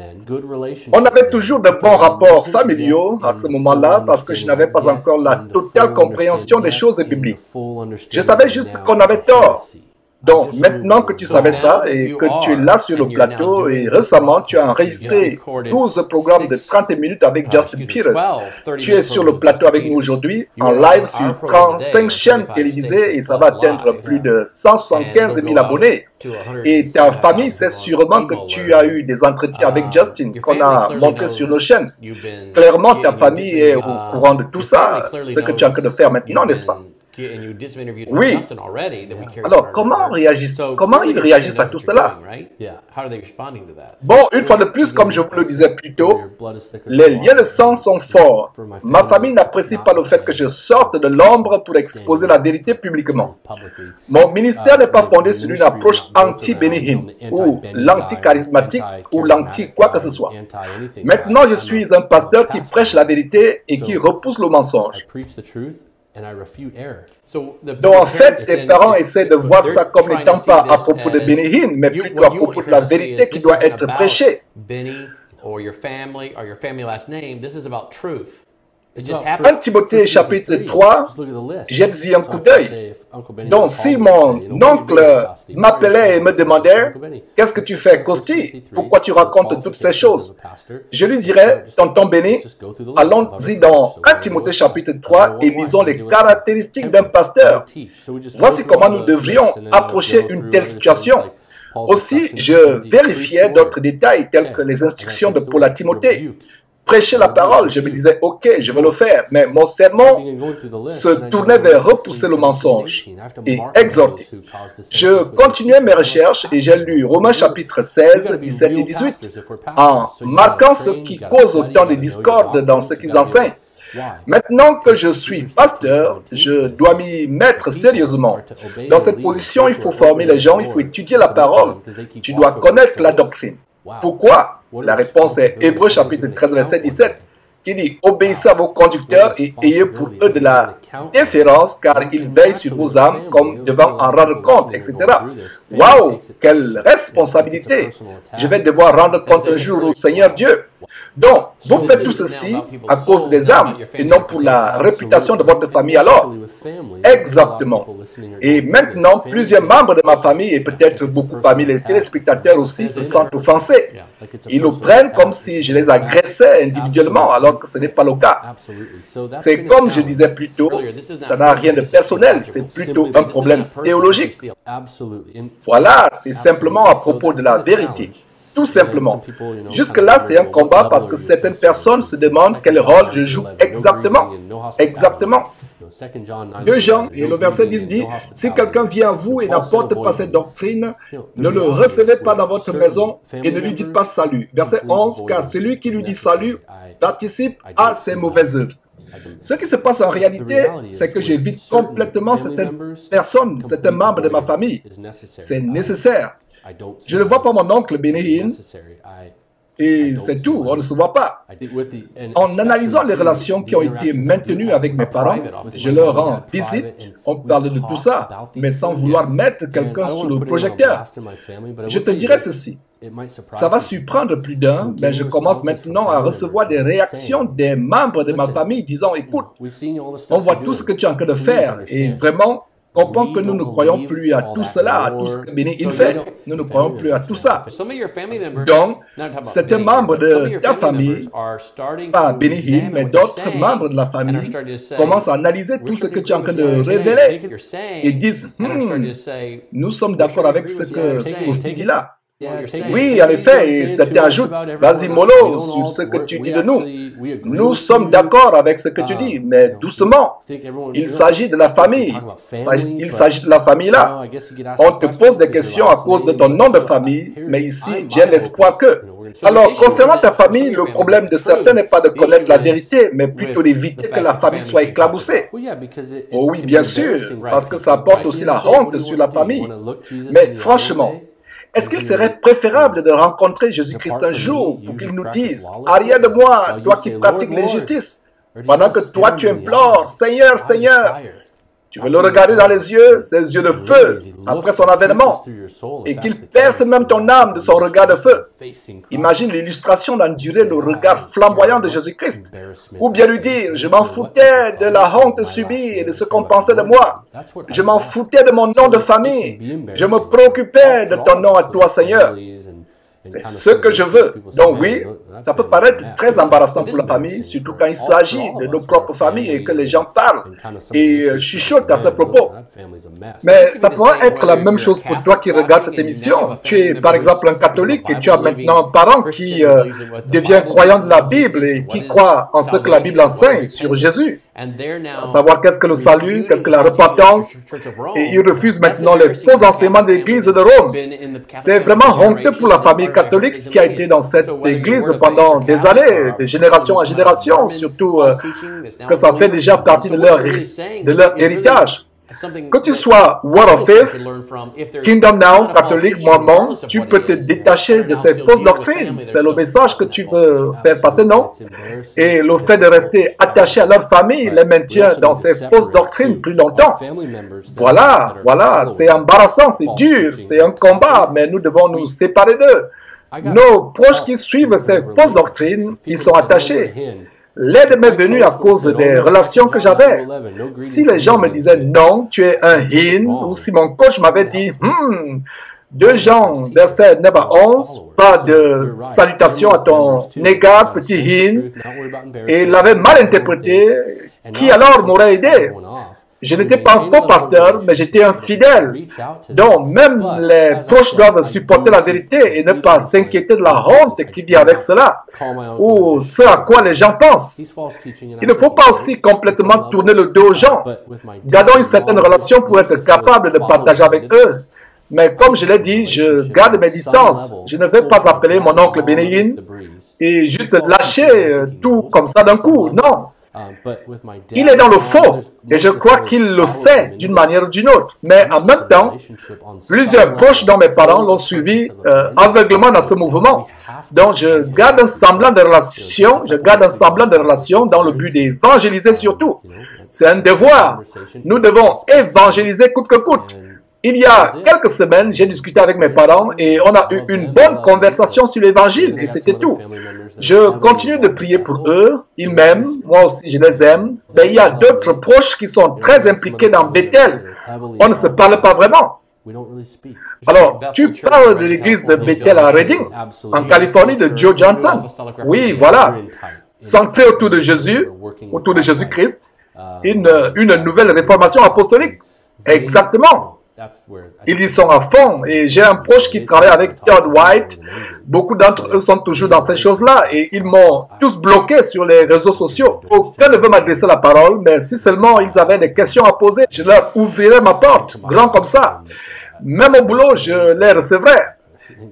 On avait toujours de bons rapports familiaux à ce moment-là parce que je n'avais pas encore la totale compréhension des choses bibliques. Je savais juste qu'on avait tort. Donc, maintenant que tu savais ça et que tu es là sur le plateau et récemment tu as enregistré 12 programmes de 30 minutes avec Justin Peters, tu es sur le plateau avec nous aujourd'hui en live sur 35 chaînes télévisées et ça va atteindre plus de 175 000 abonnés. Et ta famille sait sûrement que tu as eu des entretiens avec Justin qu'on a montrés sur nos chaînes. Clairement, ta famille est au courant de tout ça, ce que tu es en train de faire maintenant, n'est-ce pas? Oui. Alors, comment ils réagissent à tout cela? Bon, une fois de plus, comme je vous le disais plus tôt, les liens de sang sont forts. Ma famille n'apprécie pas le fait que je sorte de l'ombre pour exposer la vérité publiquement. Mon ministère n'est pas fondé sur une approche anti-Benny Hinn ou l'anti-charismatique ou l'anti-quoi que ce soit. Maintenant, je suis un pasteur qui prêche la vérité et qui repousse le mensonge. Donc en fait, les parents essaient de voir ça comme n'étant pas à propos de Benny Hinn, mais plutôt à propos de la vérité qui doit être prêchée. 1 Timothée chapitre 3, jette-y un coup d'œil. Donc si mon oncle m'appelait et me demandait « Qu'est-ce que tu fais, Costi? Pourquoi tu racontes toutes ces choses ?» Je lui dirais « Tonton Benny, allons-y dans 1 Timothée chapitre 3 et lisons les caractéristiques d'un pasteur. Voici comment nous devrions approcher une telle situation. » Aussi, je vérifiais d'autres détails tels que les instructions de Paul à Timothée. Prêcher la parole, je me disais, ok, je vais le faire, mais mon sermon se tournait vers repousser le mensonge et exhorter. Je continuais mes recherches et j'ai lu Romains chapitre 16, 17 et 18, en marquant ce qui cause autant de discorde dans ce qu'ils enseignent. Maintenant que je suis pasteur, je dois m'y mettre sérieusement. Dans cette position, il faut former les gens, il faut étudier la parole. Tu dois connaître la doctrine. Pourquoi? La réponse est Hébreux chapitre 13, verset 17, qui dit « Obéissez à vos conducteurs et ayez pour eux de la déférence, car ils veillent sur vos âmes comme devant en rendre compte, etc. » Waouh! Quelle responsabilité! Je vais devoir rendre compte un jour au Seigneur Dieu. Donc, vous faites tout ceci à cause des âmes et non pour la réputation de votre famille alors. Exactement. Et maintenant, plusieurs membres de ma famille et peut-être beaucoup parmi les téléspectateurs aussi se sentent offensés. Ils nous prennent comme si je les agressais individuellement alors que ce n'est pas le cas. C'est comme je disais plus tôt, ça n'a rien de personnel, c'est plutôt un problème théologique. Voilà, c'est simplement à propos de la vérité. tout simplement. Jusque-là, c'est un combat parce que certaines personnes se demandent quel rôle je joue exactement. Exactement. 2 Jean, et le verset 10 dit, « Si quelqu'un vient à vous et n'apporte pas cette doctrine, ne le recevez pas dans votre maison et ne lui dites pas salut. » Verset 11, « Car celui qui lui dit salut participe à ses mauvaises œuvres. » Ce qui se passe en réalité, c'est que j'évite complètement certaines personnes, certains membres de ma famille. C'est nécessaire. Je ne vois pas mon oncle Benehin, et c'est tout, on ne se voit pas. En analysant les relations qui ont été maintenues avec mes parents, je leur rends visite, on parle de tout ça, mais sans vouloir mettre quelqu'un sous le projecteur. Je te dirais ceci, ça va surprendre plus d'un, mais je commence maintenant à recevoir des réactions des membres de ma famille disant, écoute, on voit tout ce que tu es en train de faire, et vraiment, comprends que nous ne croyons plus à tout cela, à tout ce que Benehin fait. Nous ne croyons plus à tout ça. Donc, certains membres de ta famille, pas Benehin, mais d'autres membres de la famille, commencent à analyser tout ce que tu es en train de révéler et disent, nous sommes d'accord avec ce que Kosti dit là. Oui, en effet, et certains ajoutent, vas-y mollo sur ce que tu dis de nous. Nous sommes d'accord avec ce que tu dis, mais doucement. Il s'agit de la famille. Il s'agit de la famille là. On te pose des questions à cause de ton nom de famille, mais ici, j'ai l'espoir que. Alors, concernant ta famille, le problème de certains n'est pas de connaître la vérité, mais plutôt d'éviter que la famille soit éclaboussée. Oh oui, bien sûr, parce que ça apporte aussi la honte sur la famille. Mais franchement, est-ce qu'il serait préférable de rencontrer Jésus-Christ un jour pour qu'il nous dise « Arrière de moi, toi qui pratiques l'injustice, pendant que toi tu implores, Seigneur, Seigneur ». Tu veux le regarder dans les yeux, ses yeux de feu, après son avènement, et qu'il perce même ton âme de son regard de feu. Imagine l'illustration d'endurer le regard flamboyant de Jésus-Christ. Ou bien lui dire, je m'en foutais de la honte subie et de ce qu'on pensait de moi. Je m'en foutais de mon nom de famille. Je me préoccupais de ton nom à toi, Seigneur. C'est ce que je veux. Donc oui, ça peut paraître très embarrassant pour la famille, surtout quand il s'agit de nos propres familles et que les gens parlent et chuchotent à ce propos. Mais ça pourrait être la même chose pour toi qui regardes cette émission. Tu es par exemple un catholique et tu as maintenant un parent qui devient croyant de la Bible et qui croit en ce que la Bible enseigne sur Jésus. À savoir qu'est-ce que le salut, qu'est-ce que la repentance, et ils refusent maintenant les faux enseignements de l'Église de Rome. C'est vraiment honteux pour la famille catholique qui a été dans cette Église pendant des années, de génération en génération, surtout que ça fait déjà partie de leur héritage. Que tu sois Word of Faith, Kingdom Now, catholique, mormon, tu peux te détacher de ces fausses doctrines. C'est le message que tu veux faire passer, non? Et le fait de rester attaché à leur famille les maintient dans ces fausses doctrines plus longtemps. Voilà, c'est embarrassant, c'est dur, c'est un combat, mais nous devons nous séparer d'eux. Nos proches qui suivent ces fausses doctrines, ils sont attachés. L'aide m'est venue à cause des relations que j'avais. Si les gens me disaient non, tu es un hin, ou si mon coach m'avait dit 2 Jean, verset 9 à 11, pas de salutation à ton égard, petit hin, et il l'avait mal interprété, qui alors m'aurait aidé? Je n'étais pas un faux pasteur, mais j'étais un fidèle. Donc, même les proches doivent supporter la vérité et ne pas s'inquiéter de la honte qui vient avec cela, ou ce à quoi les gens pensent. Il ne faut pas aussi complètement tourner le dos aux gens. Gardons une certaine relation pour être capable de partager avec eux. Mais comme je l'ai dit, je garde mes distances. Je ne vais pas appeler mon oncle Benehin et juste lâcher tout comme ça d'un coup. Non. Il est dans le faux et je crois qu'il le sait d'une manière ou d'une autre. Mais en même temps, plusieurs proches dont mes parents l'ont suivi aveuglement dans ce mouvement. Donc je garde un semblant de relation, dans le but d'évangéliser surtout. C'est un devoir. Nous devons évangéliser coûte que coûte. Il y a quelques semaines, j'ai discuté avec mes parents et on a eu une bonne conversation sur l'évangile et c'était tout. Je continue de prier pour eux, ils m'aiment, moi aussi je les aime, mais il y a d'autres proches qui sont très impliqués dans Bethel. On ne se parle pas vraiment. Alors, tu parles de l'église de Bethel à Redding, en Californie, de Joe Johnson. Oui, voilà. Centré autour de Jésus, autour de Jésus-Christ, une nouvelle réformation apostolique. Exactement. Ils y sont à fond. Et j'ai un proche qui travaille avec Todd White. Beaucoup d'entre eux sont toujours dans ces choses-là. Et ils m'ont tous bloqué sur les réseaux sociaux. Aucun ne veut m'adresser la parole, mais si seulement ils avaient des questions à poser, je leur ouvrirais ma porte, grand comme ça. Même au boulot, je les recevrai.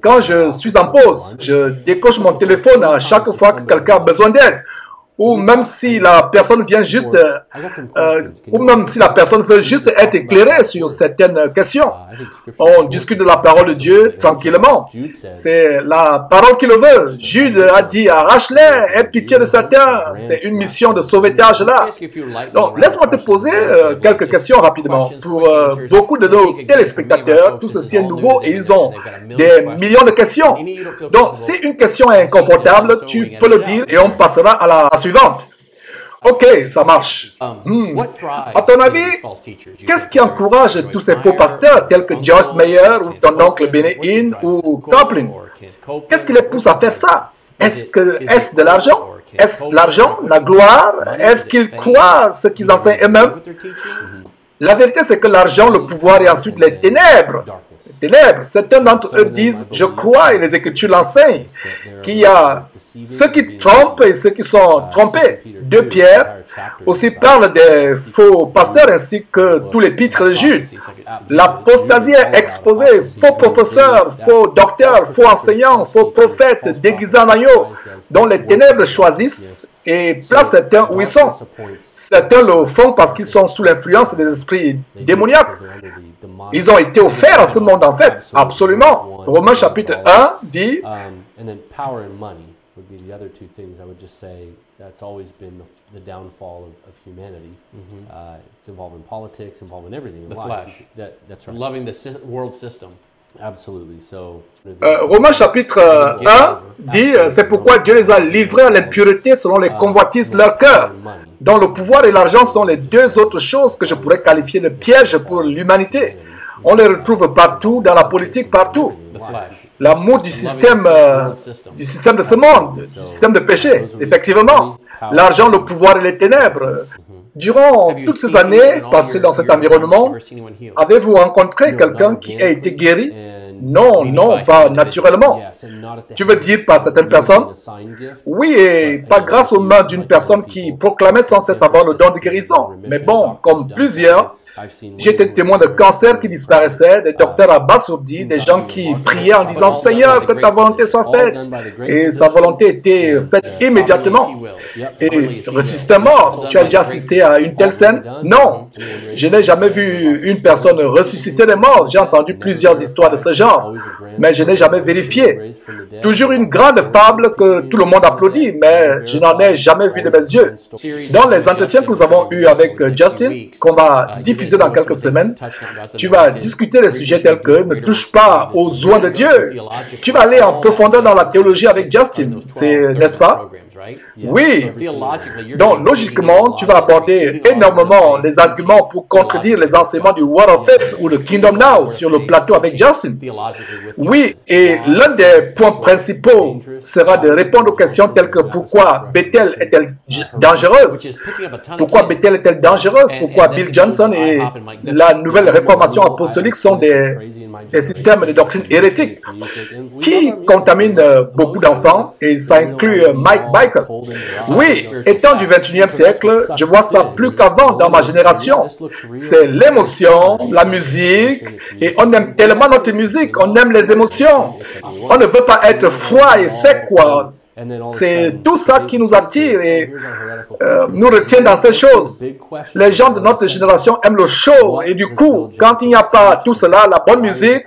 Quand je suis en pause, je décoche mon téléphone à chaque fois que quelqu'un a besoin d'aide. Ou même si la personne vient juste, ou même si la personne veut juste être éclairée sur certaines questions. On discute de la parole de Dieu tranquillement. C'est la parole qui le veut. Jude a dit, arrache-les, aie pitié de certains. C'est une mission de sauvetage là. Donc, laisse-moi te poser quelques questions rapidement. Pour beaucoup de nos téléspectateurs, tout ceci est nouveau et ils ont des millions de questions. Donc, si une question est inconfortable, tu peux le dire et on passera à la suivante. Ok, ça marche. À ton avis, qu'est-ce qui encourage tous ces faux pasteurs tels que Joyce Meyer ou ton oncle Benny Hinn ou Copeland? Qu'est-ce qui les pousse à faire ça? Est-ce de l'argent? Est-ce l'argent, la gloire? Est-ce qu'ils croient ce qu'ils enseignent eux-mêmes? La vérité, c'est que l'argent, le pouvoir et ensuite les ténèbres. Certains d'entre eux disent, je crois, et les Écritures l'enseignent, qu'il y a ceux qui trompent et ceux qui sont trompés. 2 Pierre aussi parle des faux pasteurs ainsi que tous les pitres de Jude. L'apostasie est exposée, faux professeurs, faux docteurs, faux enseignants, faux prophètes déguisés en agneaux, dont les ténèbres choisissent et placent certains où ils sont. Certains le font parce qu'ils sont sous l'influence des esprits démoniaques. Ils ont été offerts à ce monde en fait, absolument. Romains chapitre 1 dit would be the other two things I would just say that's always been the downfall of humanity. It's involved in politics, involved in everything in the life. Flesh. That's right. Loving the world system. Absolutely. So, Romains chapitre 1 dit c'est pourquoi Dieu les a livrés à l'impureté selon les convoitises de leur cœur. Dont le pouvoir et l'argent sont les deux autres choses que je pourrais qualifier de pièges pour l'humanité. On les retrouve partout, dans la politique, partout. L'amour du système de ce monde, du système de péché, effectivement. L'argent, le pouvoir et les ténèbres. Durant toutes ces années passées dans cet environnement, avez-vous rencontré quelqu'un qui a été guéri? Non, non, pas naturellement. Tu veux dire par certaines personnes? Oui, et pas grâce aux mains d'une personne qui proclamait sans cesse avoir le don de guérison. Mais bon, comme plusieurs, j'ai été témoin de cancers qui disparaissaient, des docteurs abasourdis, des gens qui priaient en disant « Seigneur, que ta volonté soit faite ». Et sa volonté était faite immédiatement. Et ressusciter mort. Tu as déjà assisté à une telle scène? Non. Je n'ai jamais vu une personne ressusciter des morts. J'ai entendu plusieurs histoires de ce genre, mais je n'ai jamais vérifié. Toujours une grande fable que tout le monde applaudit, mais je n'en ai jamais vu de mes yeux. Dans les entretiens que nous avons eus avec Justin, qu'on va diffuser dans quelques semaines, tu vas discuter des sujets tels que ne touche pas aux oins de Dieu. Tu vas aller en profondeur dans la théologie avec Justin, n'est-ce pas? Oui. Donc, logiquement, tu vas aborder énormément les arguments pour contredire les enseignements du Word of Faith ou le Kingdom Now sur le plateau avec Justin. Oui, et l'un des points principaux sera de répondre aux questions telles que pourquoi Bethel est-elle dangereuse? Pourquoi Bethel est-elle dangereuse? Pourquoi Bill Johnson et la nouvelle réformation apostolique sont des systèmes de doctrine hérétiques qui contaminent beaucoup d'enfants, et ça inclut Mike Biker. Oui, étant du 21e siècle, je vois ça plus qu'avant dans ma génération. C'est l'émotion, la musique, et on aime tellement notre musique, on aime les émotions. On ne veut pas être froid et sec, quoi. C'est tout ça qui nous attire et nous retient dans ces choses. Les gens de notre génération aiment le show et du coup, quand il n'y a pas tout cela, la bonne musique,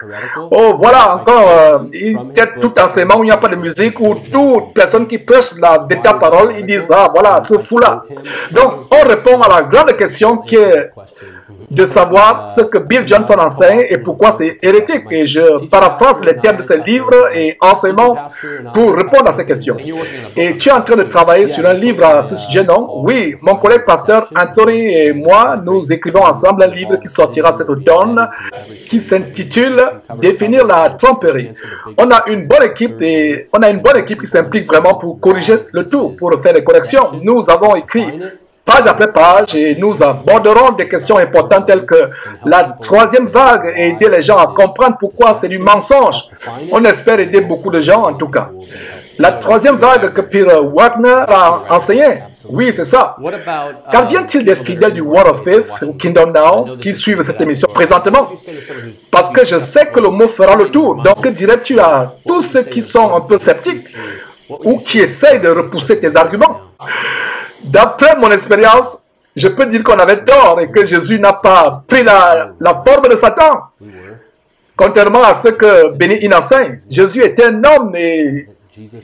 oh voilà encore, peut-être tout enseignement où il n'y a pas de musique, ou toute personne qui prêche la véritable parole, ils disent, ah voilà, ce fou-là. Donc, on répond à la grande question qui est de savoir ce que Bill Johnson enseigne et pourquoi c'est hérétique. Et je paraphrase les termes de ses livres et enseignements pour répondre à ces questions. Et tu es en train de travailler sur un livre à ce sujet, non? Oui, mon collègue pasteur Anthony et moi, nous écrivons ensemble un livre qui sortira cet automne, qui s'intitule « Définir la tromperie ». On a une bonne équipe qui s'implique vraiment pour corriger le tout, pour faire des corrections. Nous avons écrit page après page, et nous aborderons des questions importantes telles que la troisième vague et aider les gens à comprendre pourquoi c'est du mensonge. On espère aider beaucoup de gens en tout cas. La troisième vague que Peter Wagner a enseigné, oui, c'est ça. Qu'en vient-il des fidèles du Word of Faith ou Kingdom Now qui suivent cette émission présentement? Parce que je sais que le mot fera le tour. Donc, que dirais-tu à tous ceux qui sont un peu sceptiques ou qui essayent de repousser tes arguments? D'après mon expérience, je peux dire qu'on avait tort et que Jésus n'a pas pris la forme de Satan. Contrairement à ce que Benny Hinn enseigne, Jésus était un homme et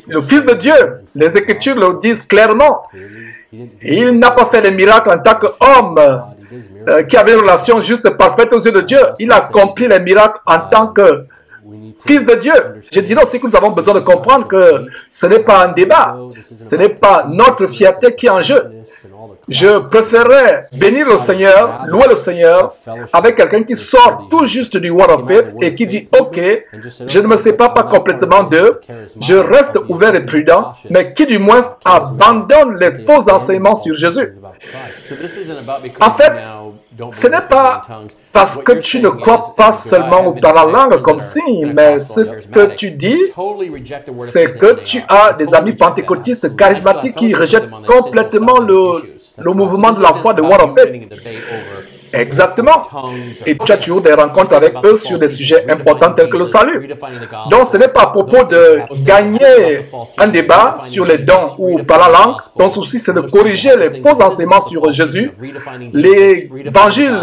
le Fils de Dieu. Les Écritures le disent clairement. Il n'a pas fait de miracles en tant qu'homme qui avait une relation juste parfaite aux yeux de Dieu. Il a accompli les miracles en tant que Fils de Dieu. Je dirais aussi que nous avons besoin de comprendre que ce n'est pas un débat. Ce n'est pas notre fierté qui est en jeu. Je préférerais bénir le Seigneur, louer le Seigneur avec quelqu'un qui sort tout juste du Word of Faith et qui dit « Ok, je ne me sépare pas complètement d'eux, je reste ouvert et prudent, mais qui du moins abandonne les faux enseignements sur Jésus. » En fait, ce n'est pas parce que tu ne crois pas seulement au par la langue comme signe, mais ce que tu dis, c'est que tu as des amis pentecôtistes charismatiques qui rejettent complètement le mouvement de la foi de Word of Faith. Exactement. Et tu as toujours des rencontres avec eux sur des sujets importants tels que le salut. Donc ce n'est pas à propos de gagner un débat sur les dons ou par la langue. Ton souci c'est de corriger les faux enseignements sur Jésus, l'évangile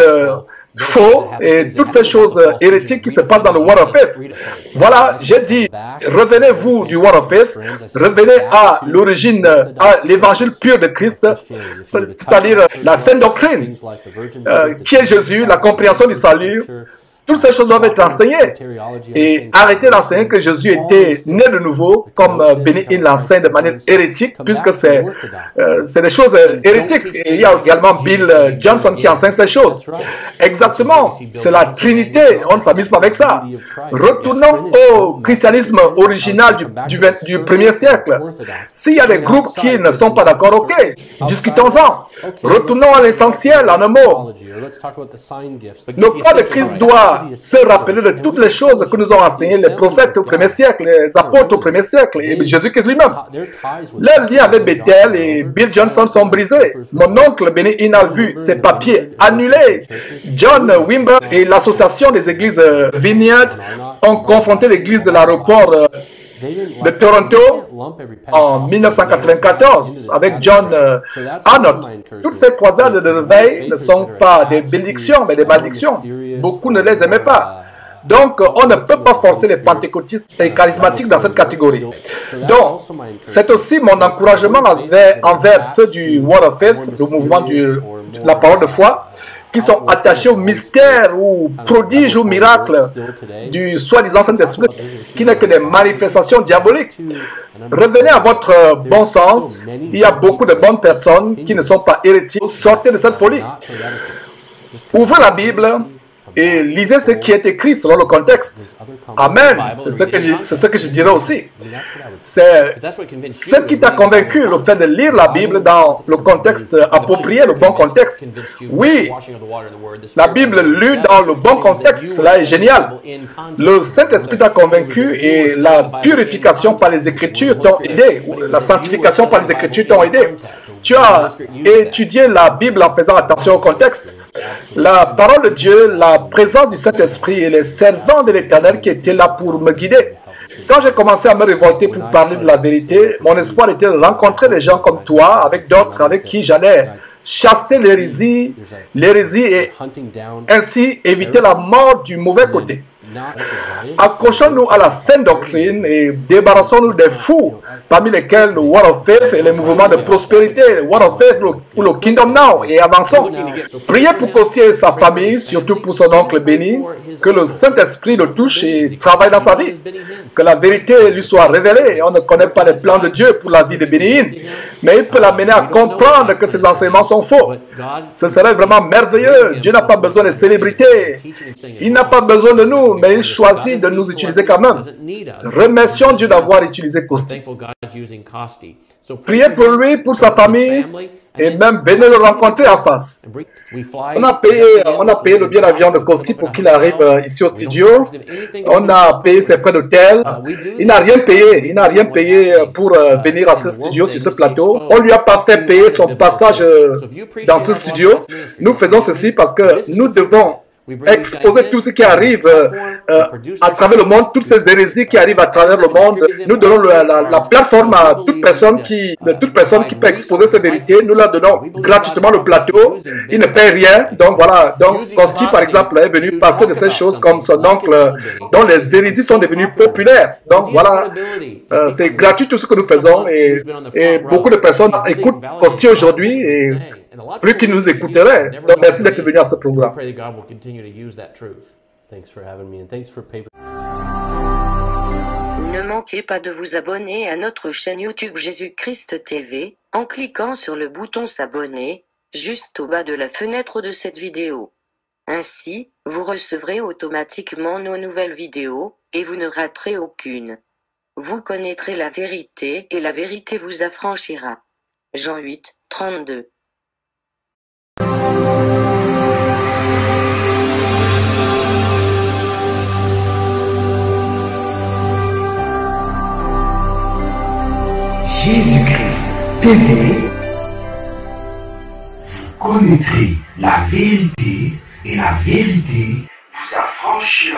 faux et toutes ces choses hérétiques qui se passent dans le Word of Faith. Voilà, j'ai dit, revenez-vous du Word of Faith, revenez à l'origine, à l'évangile pur de Christ, c'est-à-dire la sainte doctrine, qui est Jésus, la compréhension du salut. Toutes ces choses doivent être enseignées et arrêter d'enseigner que Jésus était né de nouveau, comme Benny Hinn l'enseigne de manière hérétique, puisque c'est des choses hérétiques. Et il y a également Bill Johnson qui enseigne ces choses. Exactement, c'est la Trinité, on ne s'amuse pas avec ça. Retournons au christianisme original du 1er siècle. S'il y a des groupes qui ne sont pas d'accord, ok, discutons-en. Retournons à l'essentiel en un mot. Le corps de Christ doit se rappeler de toutes les choses que nous ont enseignées les prophètes au 1er siècle, les apôtres au 1er siècle, et Jésus-Christ lui-même. Leurs liens avec Bethel et Bill Johnson sont brisés. Mon oncle Benny Hinn a vu ses papiers annulés. John Wimber et l'association des églises Vineyard ont confronté l'église de l'aéroport de Toronto en 1994 avec John Arnott. Toutes ces croisades de réveil ne sont pas des bénédictions mais des malédictions. Beaucoup ne les aimaient pas. Donc, on ne peut pas forcer les pentecôtistes et charismatiques dans cette catégorie. Donc, c'est aussi mon encouragement envers ceux du Word of Faith, le mouvement de la parole de foi, qui sont attachés au mystère ou prodige ou miracle du soi-disant Saint-Esprit, qui n'est que des manifestations diaboliques. Revenez à votre bon sens. Il y a beaucoup de bonnes personnes qui ne sont pas hérétiques. Sortez de cette folie. Ouvrez la Bible et lisez ce qui est écrit selon le contexte. Amen. C'est ce que je dirais aussi. C'est ce qui t'a convaincu, le fait de lire la Bible dans le contexte approprié, le bon contexte. Oui, la Bible lue dans le bon contexte, cela est génial. Le Saint-Esprit t'a convaincu et la purification par les Écritures t'ont aidé, ou la sanctification par les Écritures t'ont aidé. Tu as étudié la Bible en faisant attention au contexte. La parole de Dieu, la présence du Saint-Esprit et les servants de l'Éternel qui étaient là pour me guider. Quand j'ai commencé à me révolter pour parler de la vérité, mon espoir était de rencontrer des gens comme toi, avec d'autres avec qui j'allais chasser l'hérésie et ainsi éviter la mort du mauvais côté. Accrochons-nous à la sainte doctrine et débarrassons-nous des fous, parmi lesquels le Word of Faith et les mouvements de prospérité, le Word of Faith ou le Kingdom Now, et avançons. Priez pour Costier et sa famille, surtout pour son oncle Benny, que le Saint-Esprit le touche et travaille dans sa vie, que la vérité lui soit révélée. On ne connaît pas les plans de Dieu pour la vie de Benny Hinn, mais il peut l'amener à comprendre que ses enseignements sont faux. Ce serait vraiment merveilleux. Dieu n'a pas besoin de célébrités. Il n'a pas besoin de nous. mais il choisit de nous utiliser quand même. Remercions Dieu d'avoir utilisé Costi. Priez pour lui, pour sa famille, et même venez le rencontrer en face. On a payé le billet d'avion de Costi pour qu'il arrive ici au studio. On a payé ses frais d'hôtel. Il n'a rien payé pour venir à ce studio, sur ce plateau. On ne lui a pas fait payer son passage dans ce studio. Nous faisons ceci parce que nous devons exposer tout ce qui arrive à travers le monde, toutes ces hérésies qui arrivent à travers le monde. Nous donnons la plateforme à toute personne qui peut exposer ces vérités. Nous leur donnons gratuitement le plateau. Il ne paye rien. Donc voilà. Donc Costi, par exemple, est venu passer de ces choses comme son oncle, dont les hérésies sont devenues populaires. Donc voilà. C'est gratuit tout ce que nous faisons et beaucoup de personnes écoutent Costi aujourd'hui et plus qu'ils nous écouteraient. Donc merci d'être venu à ce programme. Ne manquez pas de vous abonner à notre chaîne YouTube Jésus-Christ TV en cliquant sur le bouton s'abonner juste au bas de la fenêtre de cette vidéo. Ainsi, vous recevrez automatiquement nos nouvelles vidéos et vous ne raterez aucune. Vous connaîtrez la vérité et la vérité vous affranchira. Jean 8, 32. Jésus-Christ TV, vous connaîtrez la vérité et la vérité vous affranchira.